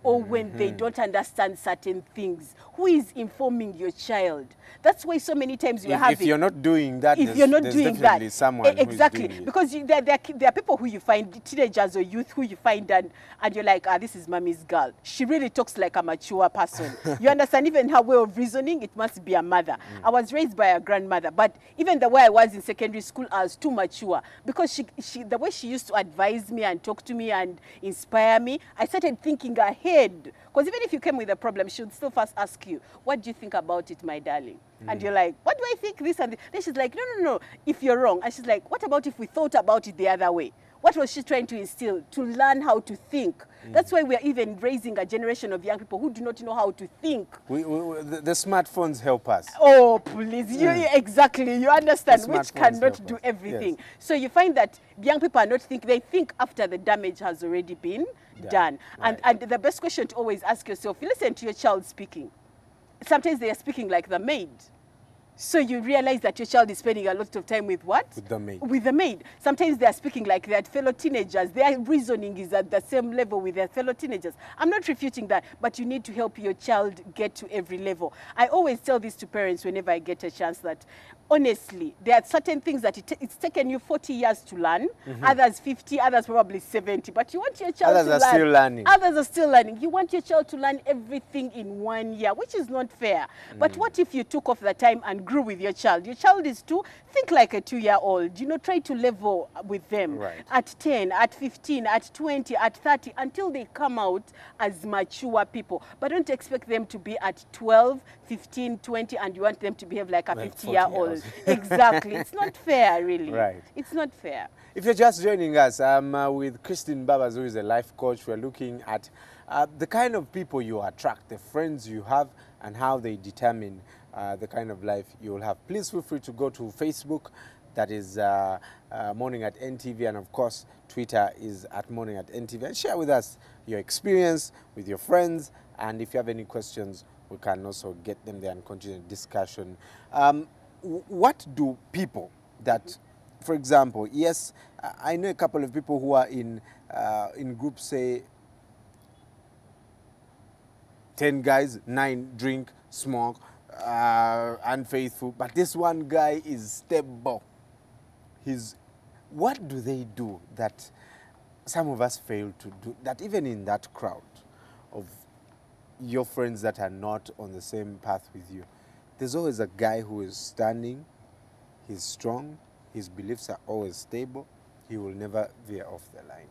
Speaker 7: Or when they don't understand certain things? Who is informing your child? That's why so many times we have.
Speaker 6: If you're not doing that,
Speaker 7: if you're not doing that,
Speaker 6: someone
Speaker 7: exactly,
Speaker 6: who's doing it.
Speaker 7: because there are people who you find, teenagers or youth who you find, and you're like, this is mommy's girl. She really talks like a mature person. You understand? Even her way of reasoning, it must be a mother. I was raised by a grandmother, but even the way I was in secondary school, I was too mature because the way she used to advise me and talk to me and inspire me, I started thinking ahead. Because even if you came with a problem, she would still first ask you, what do you think about it, my darling? And you're like, what do I think? This and this. Then she's like, no. If you're wrong. And she's like, what about if we thought about it the other way? What was she trying to instill? To learn how to think. That's why we are even raising a generation of young people who do not know how to think.
Speaker 6: The smartphones help us.
Speaker 7: Oh, please. Exactly. You understand, which cannot do
Speaker 6: us.
Speaker 7: everything.
Speaker 6: Yes.
Speaker 7: So you find that young people are not thinking. They think after the damage has already been done.
Speaker 6: Right.
Speaker 7: And the best question to always ask yourself, you listen to your child speaking. Sometimes they are speaking like the maid. So you realize that your child is spending a lot of time with what?
Speaker 6: With the maid.
Speaker 7: With the maid. Sometimes they are speaking like their fellow teenagers. Their reasoning is at the same level with their fellow teenagers. I'm not refuting that, but you need to help your child get to every level. I always tell this to parents whenever I get a chance that, honestly, there are certain things that it's taken you 40 years to learn, others 50, others probably 70, but you want your child to learn.
Speaker 6: Others are still learning.
Speaker 7: Others are still learning. You want your child to learn everything in 1 year, which is not fair. But what if you took off the time and grew with your child? Your child is 2, think like a 2-year-old. You know, try to level with them at 10, at 15, at 20, at 30, until they come out as mature people. But don't expect them to be at 12, 15, 20, and you want them to behave like a 50-year-old. Exactly. It's not fair, really.
Speaker 6: Right.
Speaker 7: It's not fair.
Speaker 6: If you're just joining us, I'm with Christine Babas, who is a life coach. We're looking at the kind of people you attract, the friends you have, and how they determine the kind of life you will have. Please feel free to go to Facebook, that is Morning at NTV, and of course Twitter is at Morning at NTV, and share with us your experience with your friends, and if you have any questions, we can also get them there and continue the discussion. What do people that, for example, yes, I know a couple of people who are in groups, say 10 guys, 9 drink, smoke, unfaithful, but this one guy is stable. What do they do that some of us fail to do, that even in that crowd of your friends that are not on the same path with you, there's always a guy who is standing, he's strong, his beliefs are always stable, he will never veer off the line?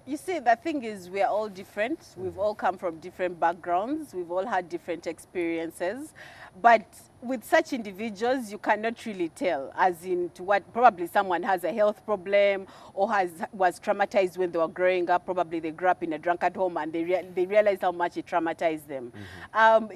Speaker 7: You see, the thing is, we are all different. We've all come from different backgrounds. We've all had different experiences. But with such individuals, you cannot really tell, as in to what, probably someone has a health problem or was traumatized when they were growing up. Probably they grew up in a drunkard home and they realized how much it traumatized them.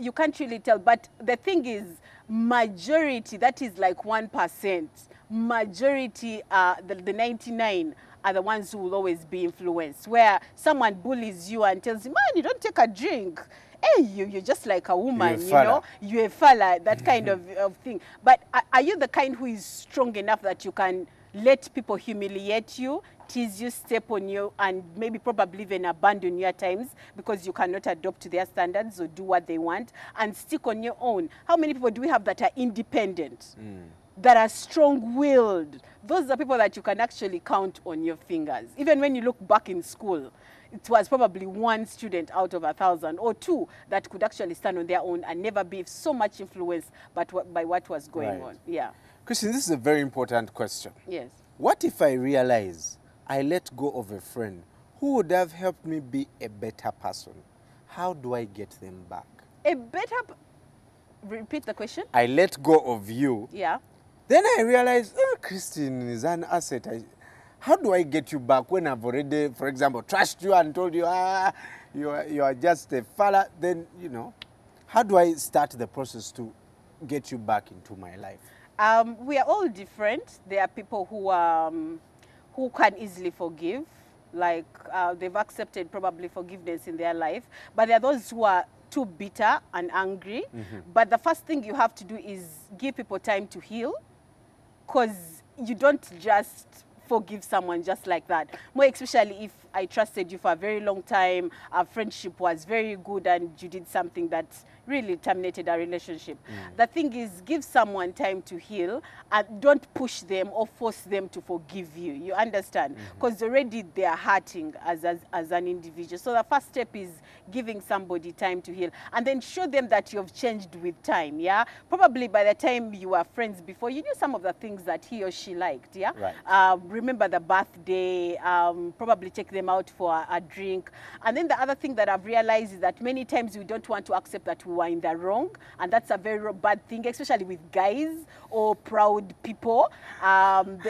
Speaker 7: You can't really tell. But the thing is, majority, that is like 1%. Majority, the 99, are the ones who will always be influenced, where someone bullies you and tells you, man, you don't take a drink. Hey, you're just like a woman, you know, you're a fella, that kind of thing. But are you the kind who is strong enough that you can let people humiliate you, tease you, step on you, and maybe probably even abandon you at times because you cannot adopt to their standards or do what they want and stick on your own? How many people do we have that are independent? That are strong-willed? Those are people that you can actually count on your fingers. Even when you look back in school, it was probably 1 student out of 1,000 or 2 that could actually stand on their own and never be so much influenced by what was going on. Yeah.
Speaker 6: Christian, this is a very important question.
Speaker 7: Yes.
Speaker 6: What if I realize I let go of a friend who would have helped me be a better person? How do I get them back?
Speaker 7: A better... Repeat the question.
Speaker 6: I let go of you.
Speaker 7: Yeah.
Speaker 6: Then I realized, oh, Christine is an asset. How do I get you back when I've already, for example, trashed you and told you, you are just a fella? Then, you know, how do I start the process to get you back into my life?
Speaker 7: We are all different. There are people who can easily forgive, like they've accepted probably forgiveness in their life. But there are those who are too bitter and angry. But the first thing you have to do is give people time to heal, because you don't just forgive someone just like that. More especially if I trusted you for a very long time, our friendship was very good, and you did something that really terminated our relationship. The thing is, give someone time to heal and don't push them or force them to forgive you. You understand? Because already they are hurting as an individual. So the first step is giving somebody time to heal, and then show them that you've changed with time. Yeah, probably by the time you were friends before, you knew some of the things that he or she liked. Yeah, remember the birthday, probably take them them out for a drink. And then the other thing that I've realized is that many times we don't want to accept that we were in the wrong, and that's a very bad thing, especially with guys or proud people.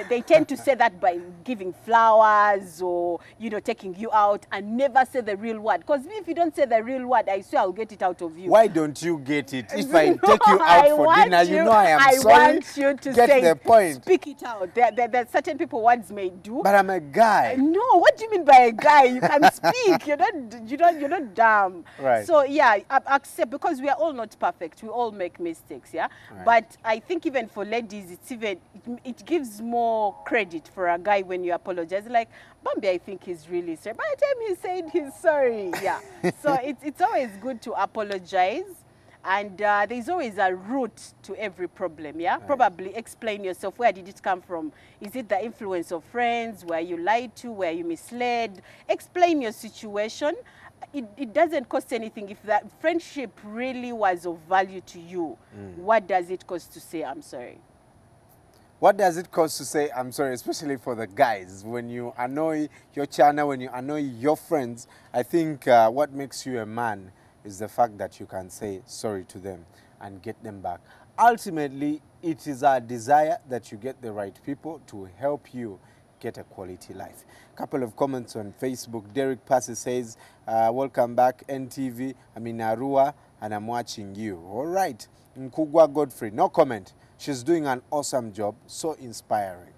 Speaker 7: They tend to say that by giving flowers or, you know, taking you out, and never say the real word. Because if you don't say the real word, I swear I'll get it out of you.
Speaker 6: Why don't you get it? If I take you out for dinner, you know I am sorry.
Speaker 7: I want you to
Speaker 6: get
Speaker 7: say,
Speaker 6: the point.
Speaker 7: Speak it out. There certain people words may do.
Speaker 6: But I'm a guy.
Speaker 7: No, what do you mean by a guy? You can speak. You're not dumb.
Speaker 6: Right.
Speaker 7: So yeah, accept, because we are all not perfect. We all make mistakes, yeah.
Speaker 6: Right.
Speaker 7: But I think even for ladies, it gives more credit for a guy when you apologize. Like Bambi, I think he's really sorry. By the time he said he's sorry, yeah. So it's always good to apologize. And there's always a root to every problem, yeah? Right. Probably explain yourself. Where did it come from? Is it the influence of friends? Were you lied to? Were you misled? Explain your situation. It doesn't cost anything. If that friendship really was of value to you, what does it cost to say, I'm sorry?
Speaker 6: What does it cost to say, I'm sorry, especially for the guys? When you annoy your channel, when you annoy your friends, I think what makes you a man is the fact that you can say sorry to them and get them back. Ultimately, it is our desire that you get the right people to help you get a quality life. Couple of comments on Facebook. Derek Passy says, welcome back, NTV. I'm in Arua and I'm watching you. All right. Nkugwa Godfrey, no comment. She's doing an awesome job, so inspiring.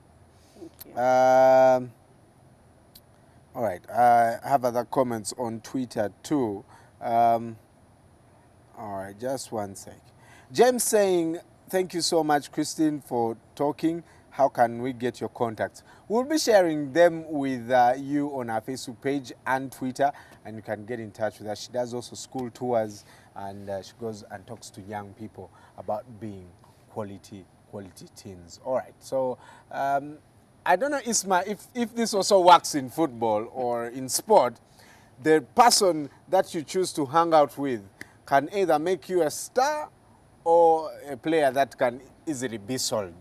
Speaker 7: Thank you.
Speaker 6: All right, I have other comments on Twitter too. All right, just one sec. James saying, thank you so much, Christine, for talking. How can we get your contacts? We'll be sharing them with you on our Facebook page and Twitter, and you can get in touch with her. She does also school tours, and she goes and talks to young people about being quality teens. All right, so I don't know, Isma, if this also works in football or in sport. The person that you choose to hang out with can either make you a star or a player that can easily be sold.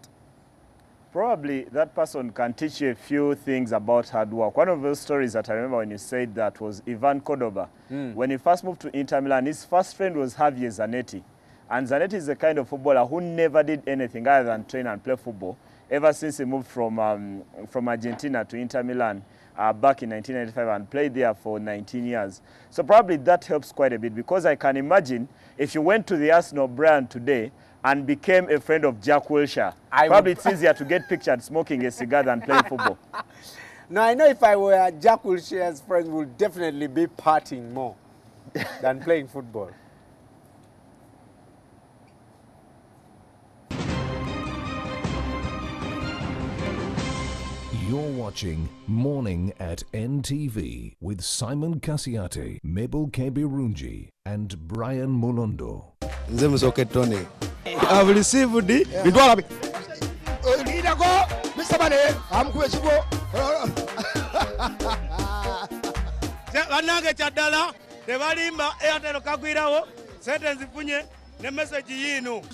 Speaker 10: Probably that person can teach you a few things about hard work. One of those stories that I remember when you said that was Ivan Cordoba. When he first moved to Inter Milan, his first friend was Javier Zanetti. And Zanetti is the kind of footballer who never did anything other than train and play football ever since he moved from Argentina to Inter Milan back in 1995 and played there for 19 years. So probably that helps quite a bit, because I can imagine if you went to the Arsenal brand today and became a friend of Jack Wilshere, probably it's easier to get pictured smoking a cigar than playing football.
Speaker 6: Now, I know if I were Jack Wilshere's friend, would definitely be partying more than playing football.
Speaker 1: You're watching Morning at NTV with Simon Kasiate, Mabel Kebirunji, and Brian Mulondo.
Speaker 9: I've received the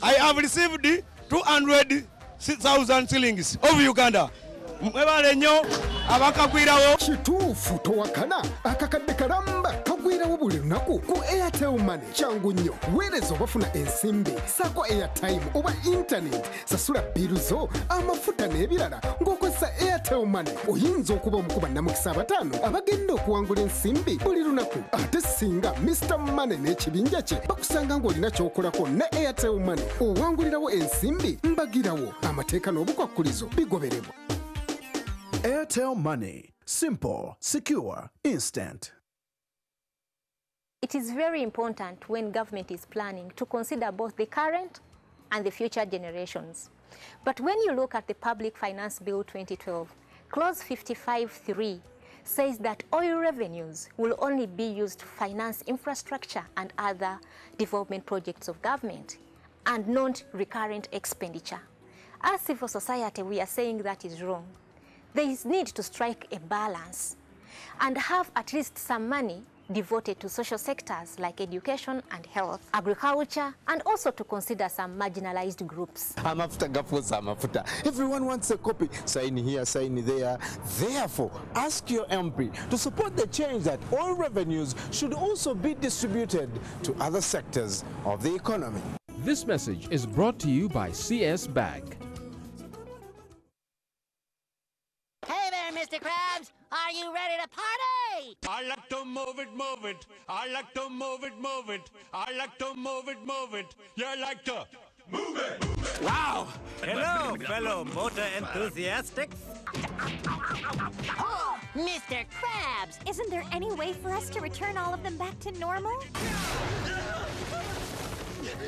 Speaker 9: I have received the 200,000 shillings of Uganda.
Speaker 11: Kituufu towakana akakadde kalamba kagwirawo buli lunaku ku Airtel Money. Kyangu nnyo, weereza obafuna ensimbi, saako airtime oba internet, sasula biiru zo, amafuta n'ebirala ng'okozesa Airtel Money. Oyinza okuba omukuba nnamukisa 5 abagenda okuwangula ensimbi buli lunaku. Ate singa Mr. Money n'ekibinja kye bakusanga ng'olina ky'okolako ne Airtel Money, owangulirawo ensimbi mbagirawo. Amateeka n'obukwakkulizo bigobererwa.
Speaker 24: Airtel Money. Simple, secure, instant.
Speaker 12: It is very important when government is planning to consider both the current and the future generations. But when you look at the Public Finance Bill 2012, Clause 55.3 says that oil revenues will only be used to finance infrastructure and other development projects of government, and not recurrent expenditure. As civil society, we are saying that is wrong. There is need to strike a balance and have at least some money devoted to social sectors like education and health, agriculture, and also to consider some marginalized groups.
Speaker 6: Everyone wants a copy. Sign here, sign there. Therefore, ask your MP to support the change that all revenues should also be distributed to other sectors of the economy.
Speaker 2: This message is brought to you by CS Bank.
Speaker 8: Hey there, Mr. Krabs! Are you ready to party?
Speaker 9: I like to move it, move it. I like to move it, move it. I like to move it, move it. You like to move it, move it.
Speaker 13: Wow! Hello, fellow motor enthusiastics.
Speaker 8: Oh, Mr. Krabs!
Speaker 14: Isn't there any way for us to return all of them back to normal?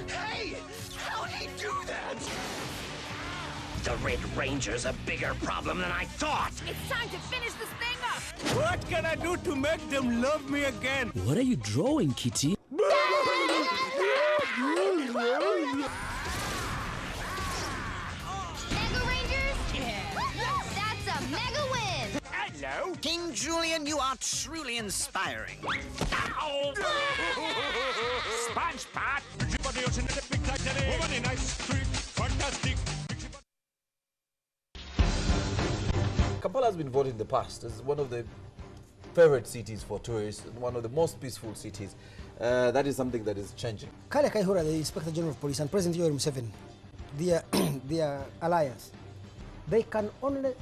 Speaker 13: Hey! How did he do that?
Speaker 8: The Red Ranger's a bigger problem than I thought!
Speaker 14: It's time to finish this thing up!
Speaker 13: What can I do to make them love me again?
Speaker 15: What are you drawing, Kitty?
Speaker 14: Mega Rangers? That's a mega win!
Speaker 13: Hello?
Speaker 8: King Julian, you are truly inspiring.
Speaker 13: Ow!
Speaker 9: Sponge pot. Nice, fantastic.
Speaker 16: Kampala has been voted in the past as one of the favorite cities for tourists, one of the most peaceful cities. That is something that is changing.
Speaker 17: Kale Kaihura, the Inspector General of Police, and President Yoweri Museveni, their alliance, they can only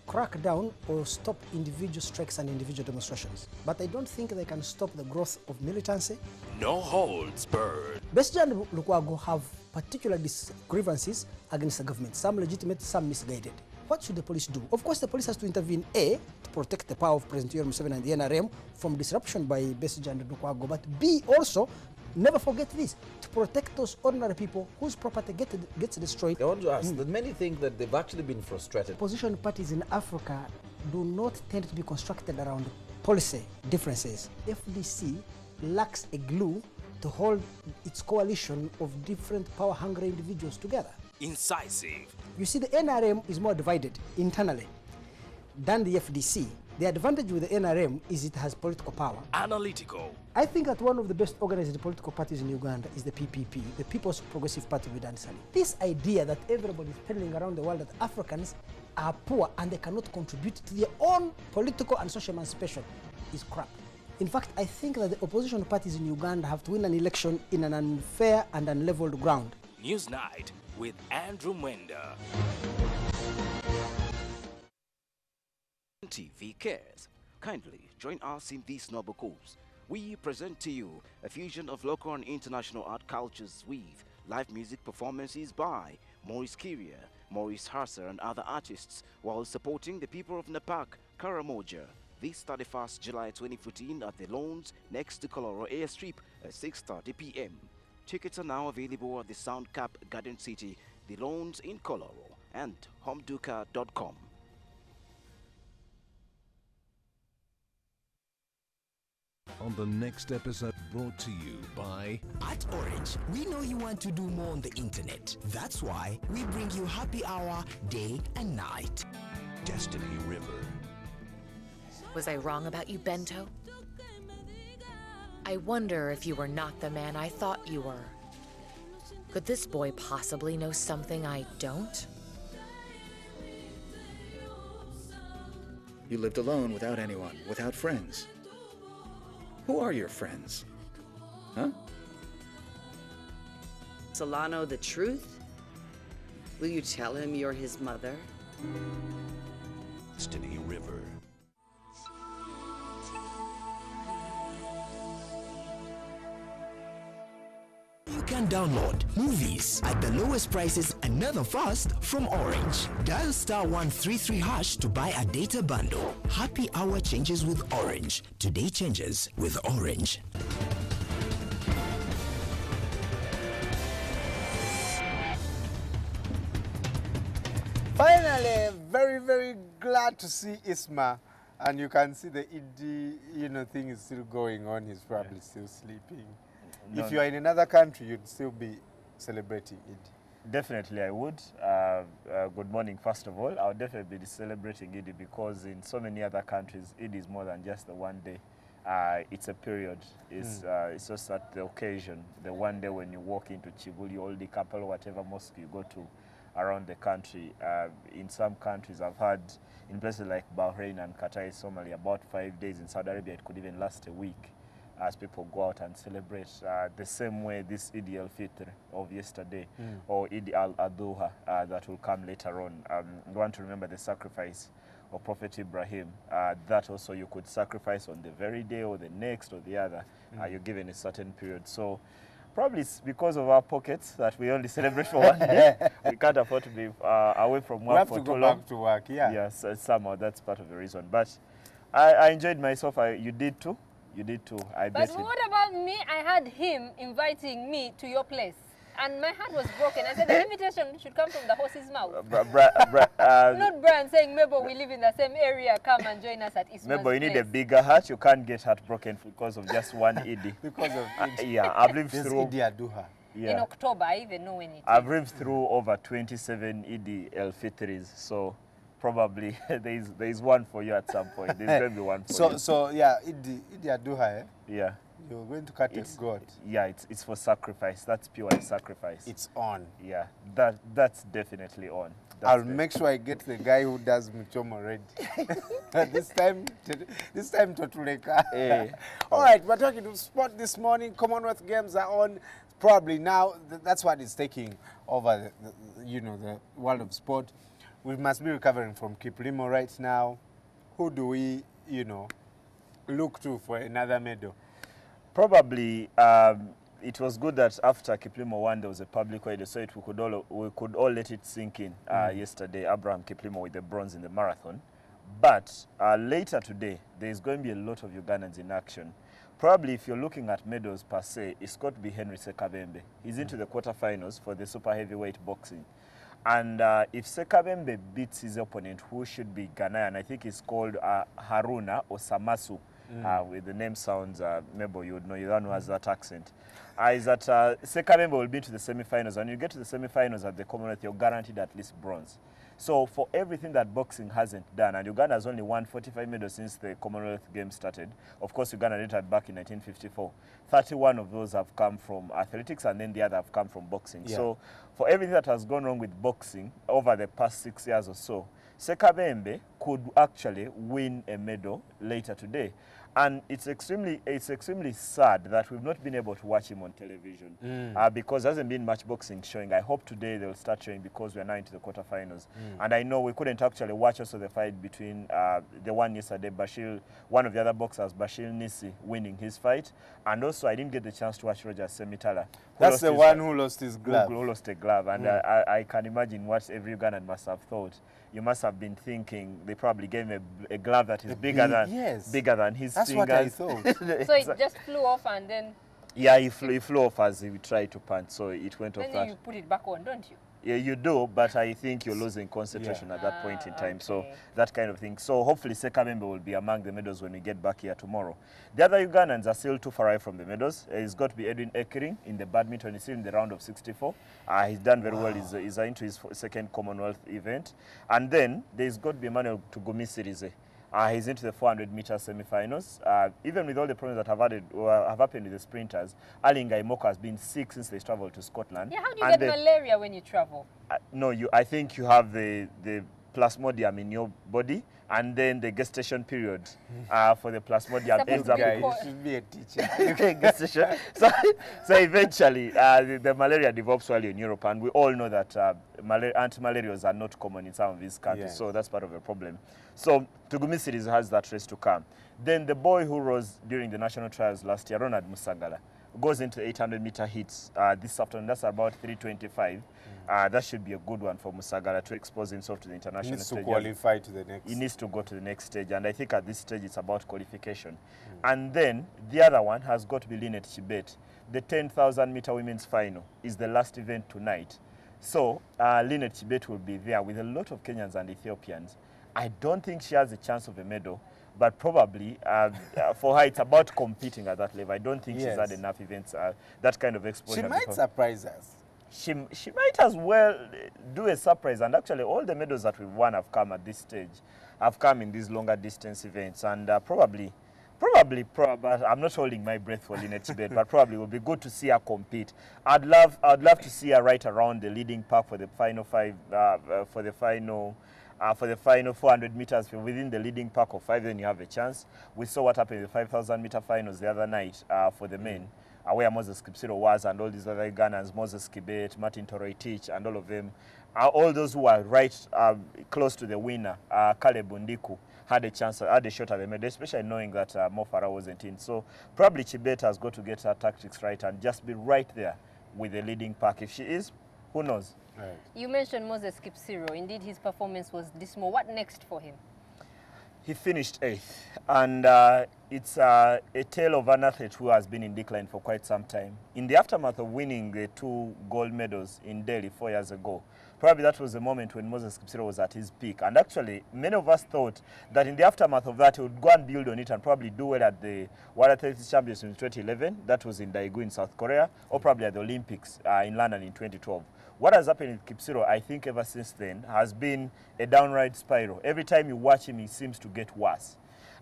Speaker 17: crack down or stop individual strikes and individual demonstrations. But I don't think they can stop the growth of militancy.
Speaker 15: No holds barred.
Speaker 17: Besigye and Lukwago have particular grievances against the government, some legitimate, some misguided. What should the police do? Of course, the police has to intervene, A, to protect the power of President Yoweri Museveni and the NRM from disruption by Besigye and Lukwago, but B, also, never forget this, to protect those ordinary people whose property gets destroyed.
Speaker 16: I want to ask that many think that they've actually been frustrated.
Speaker 17: Opposition parties in Africa do not tend to be constructed around policy differences. FDC lacks a glue to hold its coalition of different power-hungry individuals together.
Speaker 15: Incisive.
Speaker 17: You see, the NRM is more divided internally than the FDC. The advantage with the NRM is it has political power.
Speaker 15: Analytical.
Speaker 17: I think that one of the best organized political parties in Uganda is the PPP, the People's Progressive Party with Dan Sali. This idea that everybody is telling around the world that Africans are poor and they cannot contribute to their own political and social emancipation is crap. In fact, I think that the opposition parties in Uganda have to win an election in an unfair and unleveled ground.
Speaker 15: Newsnight with Andrew Mwenda.
Speaker 18: TV cares. Kindly join us in this noble cause. We present to you a fusion of local and international art cultures with live music performances by Maurice Kiria, Maurice Harser and other artists, while supporting the people of Napak, Karamoja. This 31st July 2014 at the Lawns next to Koloro Airstrip at 6:30 p.m. Tickets are now available at the Soundcap Garden City, the Lawns in Koloro, and homeduka.com.
Speaker 1: On the next episode, brought to you by...
Speaker 20: At Orange, we know you want to do more on the internet. That's why we bring you happy hour day and night.
Speaker 1: Destiny River.
Speaker 21: Was I wrong about you, Bento? I wonder if you were not the man I thought you were. Could this boy possibly know something I don't?
Speaker 31: You lived alone without anyone, without friends. Who are your friends? Huh?
Speaker 32: Solano the truth? Will you tell him you're his mother?
Speaker 1: Destiny River.
Speaker 20: You can download movies at the lowest prices and never fast from Orange. Dial *133# to buy a data bundle. Happy hour changes with Orange. Today changes with Orange.
Speaker 6: Finally, very glad to see Isma, and you can see the Eid, thing is still going on. He's probably still sleeping.
Speaker 10: No,
Speaker 6: if you are in another country, you'd still be celebrating Eid.
Speaker 10: Definitely, I would. Good morning, first of all. I would definitely be celebrating Eid because in so many other countries, Eid is more than just the one day. it's a period. It's just at the occasion, the one day when you walk into Chibuli, Old Couple, whatever mosque you go to around the country. In some countries, I've had in places like Bahrain and Qatar, Somalia, about 5 days. In Saudi Arabia, it could even last a week as people go out and celebrate the same way this Eid al-Fitr of yesterday or Eid al-Adha that will come later on. You want to remember the sacrifice of Prophet Ibrahim, that also you could sacrifice on the very day or the next or the other. You're given a certain period. So probably it's because of our pockets that we only celebrate for 1 day. We can't afford to be away from work for too long.
Speaker 6: We have to go back to work, yeah.
Speaker 10: Yes, somehow that's part of the reason. But I enjoyed myself. You did too. You did too. I bet.
Speaker 3: But what about me? I had him inviting me to your place. And my heart was broken. I said the invitation should come from the horse's mouth. Not Brian saying, Mabel, we live in the same area. Come and join us at Isma's
Speaker 10: Mabel, you need
Speaker 3: place.
Speaker 10: a bigger heart. You can't get heartbroken because of just one Eid.
Speaker 6: Because of Eid.
Speaker 10: Yeah, I've lived through.
Speaker 6: Eid al-Adha.
Speaker 3: In October, I even know when it is.
Speaker 10: I've lived through over 27 Eid al-Fitrs. So probably there is one for you at some point. There's going to be one for you.
Speaker 6: So yeah, Eid al-Adha, eh?
Speaker 10: Yeah.
Speaker 6: You're going to cut a goat.
Speaker 10: Yeah, it's for sacrifice. That's pure sacrifice.
Speaker 6: It's on.
Speaker 10: Yeah, that's definitely on.
Speaker 6: I'll make sure I get the guy who does Muchomo ready. this time Totuleka.
Speaker 10: Hey.
Speaker 6: All right, we're talking to sport this morning. Commonwealth Games are on. Probably now, that's what is taking over the world of sport. We must be recovering from Kiplimo right now. Who do we, look to for another medal?
Speaker 10: Probably it was good that after Kiplimo won, there was a public holiday, so we could all let it sink in. Yesterday, Abraham Kiplimo with the bronze in the marathon. But later today, there is going to be a lot of Ugandans in action. Probably if you're looking at medals per se, it's got to be Henry Sekabembe. He's into the quarterfinals for the super heavyweight boxing. And if Sekabembe beats his opponent, who should be Ghanaian, I think he's called Haruna Osamasu. With the name sounds, maybe you would know, you're the one who has that accent. Is that Sekabembe will be to the semi-finals. When you get to the semi-finals at the Commonwealth, you're guaranteed at least bronze. So for everything that boxing hasn't done, and Uganda has only won 45 medals since the Commonwealth Games started. Of course, Uganda entered back in 1954. 31 of those have come from athletics, and then the other have come from boxing. Yeah. So for everything that has gone wrong with boxing over the past 6 years or so, Sekabembe could actually win a medal later today. And it's extremely sad that we've not been able to watch him on television because there hasn't been much boxing showing. I hope today they'll start showing because we're now into the quarterfinals. And I know we couldn't actually watch also the fight between the one yesterday, one of the other boxers, Bashir Nisi, winning his fight. And also I didn't get the chance to watch Roger Semitala.
Speaker 6: That's the one who lost his glove.
Speaker 10: Who lost a glove. And I can imagine what every Ugandan must have thought. You must have been thinking they probably gave him a glove that is bigger than his
Speaker 6: That's
Speaker 10: fingers.
Speaker 6: What I thought.
Speaker 3: So it just flew off and then...
Speaker 10: Yeah, he flew off as he tried to punch, so it went off that.
Speaker 3: Then you put it back on, don't you?
Speaker 10: Yeah, you do, but I think you're losing concentration at that point in time. Okay. So that kind of thing. So hopefully Sekabembe will be among the medals when we get back here tomorrow. The other Ugandans are still too far away from the medals. It's got to be Edwin Ekering in the badminton. He's still in the round of 64. He's done very well. He's into his second Commonwealth event. And then there's got to be Emmanuel Tugumi-Sirize. He's into the 400-meter semi-finals. Even with all the problems that have happened with the sprinters, Ali Ngaimoko has been sick since they traveled to Scotland.
Speaker 3: Yeah, how do you get malaria when you travel?
Speaker 10: No, I think you have the plasmodium in your body, and then the gestation period for the plasmodium ends up.
Speaker 6: You should be a teacher.
Speaker 10: Gestation. So eventually, the malaria develops while in Europe, and we all know that anti-malarials are not common in some of these countries, so that's part of the problem. So Tugumi-Sirize has that race to come. Then the boy who rose during the national trials last year, Ronald Musagala, goes into 800-meter hits this afternoon. That's about 3:25. That should be a good one for Musagala to expose himself to the international stage.
Speaker 6: He needs to qualify to the next.
Speaker 10: He needs to go to the next stage, and I think at this stage it's about qualification. And then the other one has got to be Lynette Chibet. The 10,000-meter women's final is the last event tonight. So Lynette Chibet will be there with a lot of Kenyans and Ethiopians. I don't think she has a chance of a medal, but probably for her it's about competing at that level. I don't think she's had enough events, that kind of exposure.
Speaker 6: She might surprise us.
Speaker 10: She might as well do a surprise, and actually all the medals that we've won have come at this stage, have come in these longer distance events, and probably Probably, but I'm not holding my breath for Lynette Chibet, but probably it would be good to see her compete. I'd love to see her right around the leading pack for the final for the final 400 meters within the leading pack of 5. Then you have a chance. We saw what happened in the 5,000 meter finals the other night for the men, where Moses Kipsiro was and all these other Ghanaians, Moses Kibet, Martin Toroitich, and all of them. All those who are right close to the winner, Caleb Undiku, had a shot at the medal, especially knowing that Mo Farah wasn't in. So probably Chibet has got to get her tactics right and just be right there with the leading pack. If she is, who knows?
Speaker 6: Right.
Speaker 3: You mentioned Moses Kipsiro. Indeed, his performance was dismal. What next for him?
Speaker 10: He finished 8th, and it's a tale of an athlete who has been in decline for quite some time. In the aftermath of winning the 2 gold medals in Delhi 4 years ago, probably that was the moment when Moses Kipsiro was at his peak. And actually, many of us thought that in the aftermath of that, he would go and build on it and probably do well at the World Athletics Championships in 2011. That was in Daegu in South Korea, or probably at the Olympics in London in 2012. What has happened with Kipsiro, I think, ever since then, has been a downright spiral. Every time you watch him, he seems to get worse.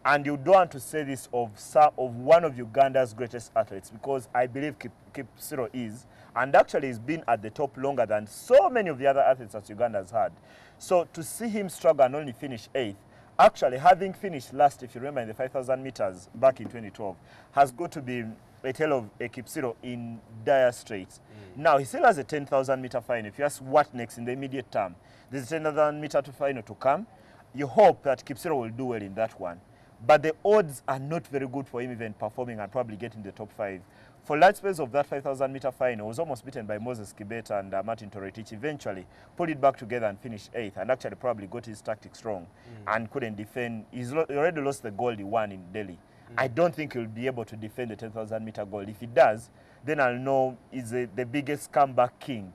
Speaker 10: And you don't want to say this of one of Uganda's greatest athletes, because I believe Kipsiro is, and actually he's been at the top longer than so many of the other athletes that Uganda's had. So to see him struggle and only finish 8th, actually having finished last, if you remember, in the 5,000 meters back in 2012, has got to be a tale of a Kipsiro in dire straits. Now, he still has a 10,000 meter final. If you ask what next in the immediate term, there's a 10,000 meter final to come. You hope that Kipsiro will do well in that one. But the odds are not very good for him even performing and probably getting the top 5. For large space of that 5,000 meter final, was almost beaten by Moses Kibet and Martin Toroitich. Eventually put it back together and finished 8th, and actually probably got his tactics wrong and couldn't defend. He already lost the gold he won in Delhi. I don't think he'll be able to defend the 10,000 meter gold. If he does, then I'll know he's the biggest comeback king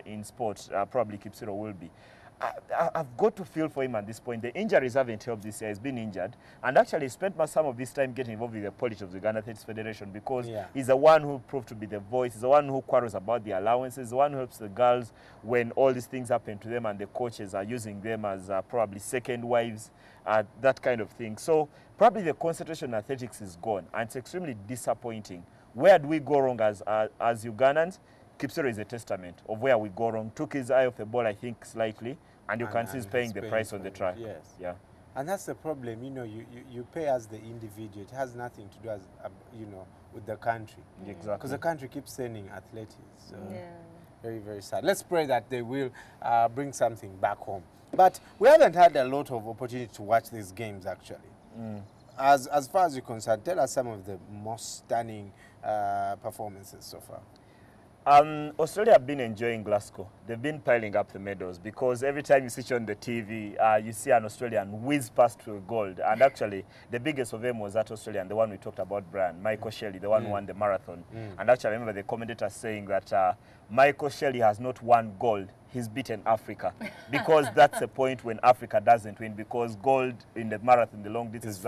Speaker 10: in sports. Probably Kipsiro will be. I've got to feel for him at this point. The injuries haven't helped this year. He's been injured. And actually he spent some of this time getting involved with the politics of the Uganda Athletics Federation, because he's the one who proved to be the voice. He's the one who quarrels about the allowances, the one who helps the girls when all these things happen to them and the coaches are using them as probably second wives, that kind of thing. So probably the concentration on athletics is gone, and it's extremely disappointing. Where do we go wrong as Ugandans? Kipsiro is a testament of where we go wrong. Took his eye off the ball, I think, slightly, and you can see he's paying the price on the track.
Speaker 6: Yes.
Speaker 10: Yeah.
Speaker 6: And that's the problem, you know, you pay as the individual. It has nothing to do as, you know, with the country.
Speaker 10: Exactly.
Speaker 6: Because the country keeps sending athletes. So
Speaker 3: Yeah.
Speaker 6: very, very sad. Let's pray that they will bring something back home. But we haven't had a lot of opportunity to watch these games, actually. As far as you're concerned, tell us some of the most stunning performances so far.
Speaker 10: Australia have been enjoying Glasgow. They've been piling up the medals, because every time you switch on the TV, you see an Australian whiz past to gold. And actually, the biggest of them was that Australian, the one we talked about, Brian, Michael Shelley, the one who won the marathon. And actually, I remember the commentator saying that Michael Shelley has not won gold. He's beaten Africa, because that's the point when Africa doesn't win, because gold in the marathon, the long distance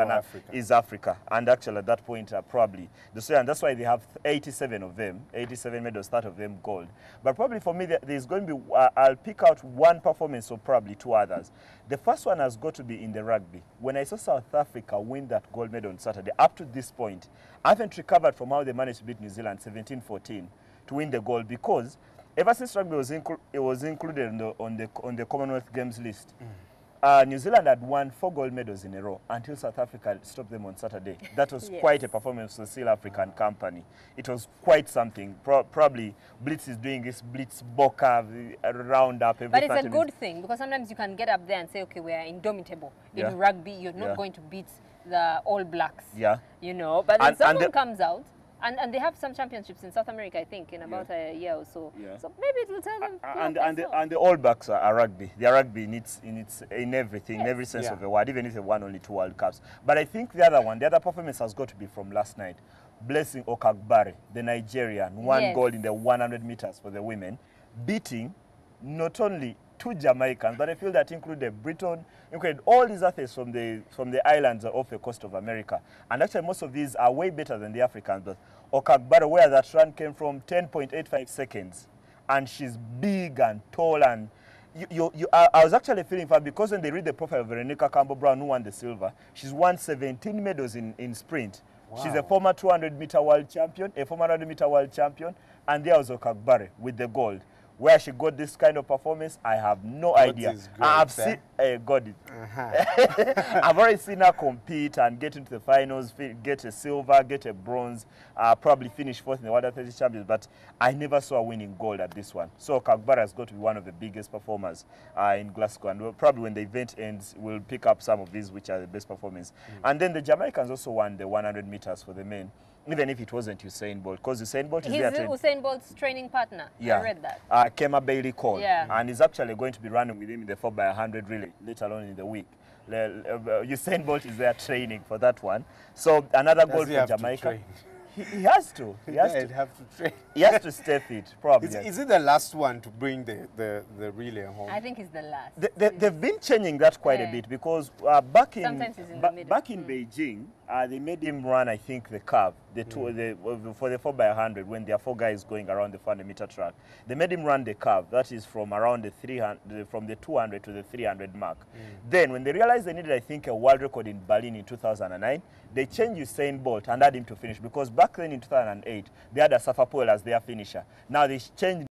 Speaker 10: is Africa. And actually at that point, probably, and that's why they have 87 of them, 87 medals, 30 of them gold. But probably for me, there's going to be, I'll pick out one performance or probably 2 others. The first one has got to be in the rugby. When I saw South Africa win that gold medal on Saturday, up to this point, I haven't recovered from how they managed to beat New Zealand 17-14 to win the gold, because ever since rugby was included on the Commonwealth Games list, New Zealand had won 4 gold medals in a row until South Africa stopped them on Saturday. That was quite a performance for the South African company. It was quite something. Probably Blitz is doing this Blitz Boka roundup every 30
Speaker 3: But it's a good
Speaker 10: minutes.
Speaker 3: thing, because sometimes you can get up there and say, okay, we are indomitable. In rugby, you're not going to beat the All Blacks. You know, but then someone comes out. And they have some championships in South America, I think, in about a year or so. So maybe it will tell them.
Speaker 10: And the All Blacks are rugby. They are rugby in everything, in every sense of the word, even if they won only 2 World Cups. But I think the other performance has got to be from last night. Blessing Okagbare, the Nigerian, won gold in the 100 meters for the women, beating not only 2 Jamaicans, but I feel that included Britain, included all these athletes from the islands off the coast of America. And actually most of these are way better than the Africans. But Okagbare, where that run came from, 10.85 seconds. And she's big and tall, and I was actually feeling bad because when they read the profile of Veronica Campbell-Brown, who won the silver, she's won 17 medals in sprint. Wow. She's a former 200-meter world champion, a former 100-meter world champion, and there was Okagbare with the gold. Where she got this kind of performance, I have no idea. I've seen got it. I've already seen her compete and get into the finals, get a silver, get a bronze, probably finish fourth in the World Athletics Champions, but I never saw her winning gold at this one. So Okagbare has got to be one of the biggest performers in Glasgow, and probably when the event ends, we'll pick up some of these which are the best performers. And then the Jamaicans also won the 100 meters for the men, even if it wasn't Usain Bolt, because Usain Bolt is there.
Speaker 3: He's Usain Bolt's training partner.
Speaker 10: Yeah.
Speaker 3: I read that.
Speaker 10: Kema Bailey Cole.
Speaker 3: Yeah.
Speaker 10: And he's actually going to be running with him in the 4x100 relay later on in the week. Usain Bolt is there training for that one. So another goal for Jamaica. He has to. He has to
Speaker 6: have to train.
Speaker 10: He has to stay fit, probably.
Speaker 6: Is it the last one to bring the relay home?
Speaker 3: I think it's the last.
Speaker 10: They've been changing that quite a bit because back in Beijing, they made him run, I think, the curve, for the 4x100 when there are 4 guys going around the 400-meter track. They made him run the curve. That is from around the 300, from the 200 to the 300 mark. Then when they realized they needed, I think, a world record in Berlin in 2009, they changed Usain Bolt and had him to finish because back then in 2008, they had a Safa Poel as their finisher. Now they changed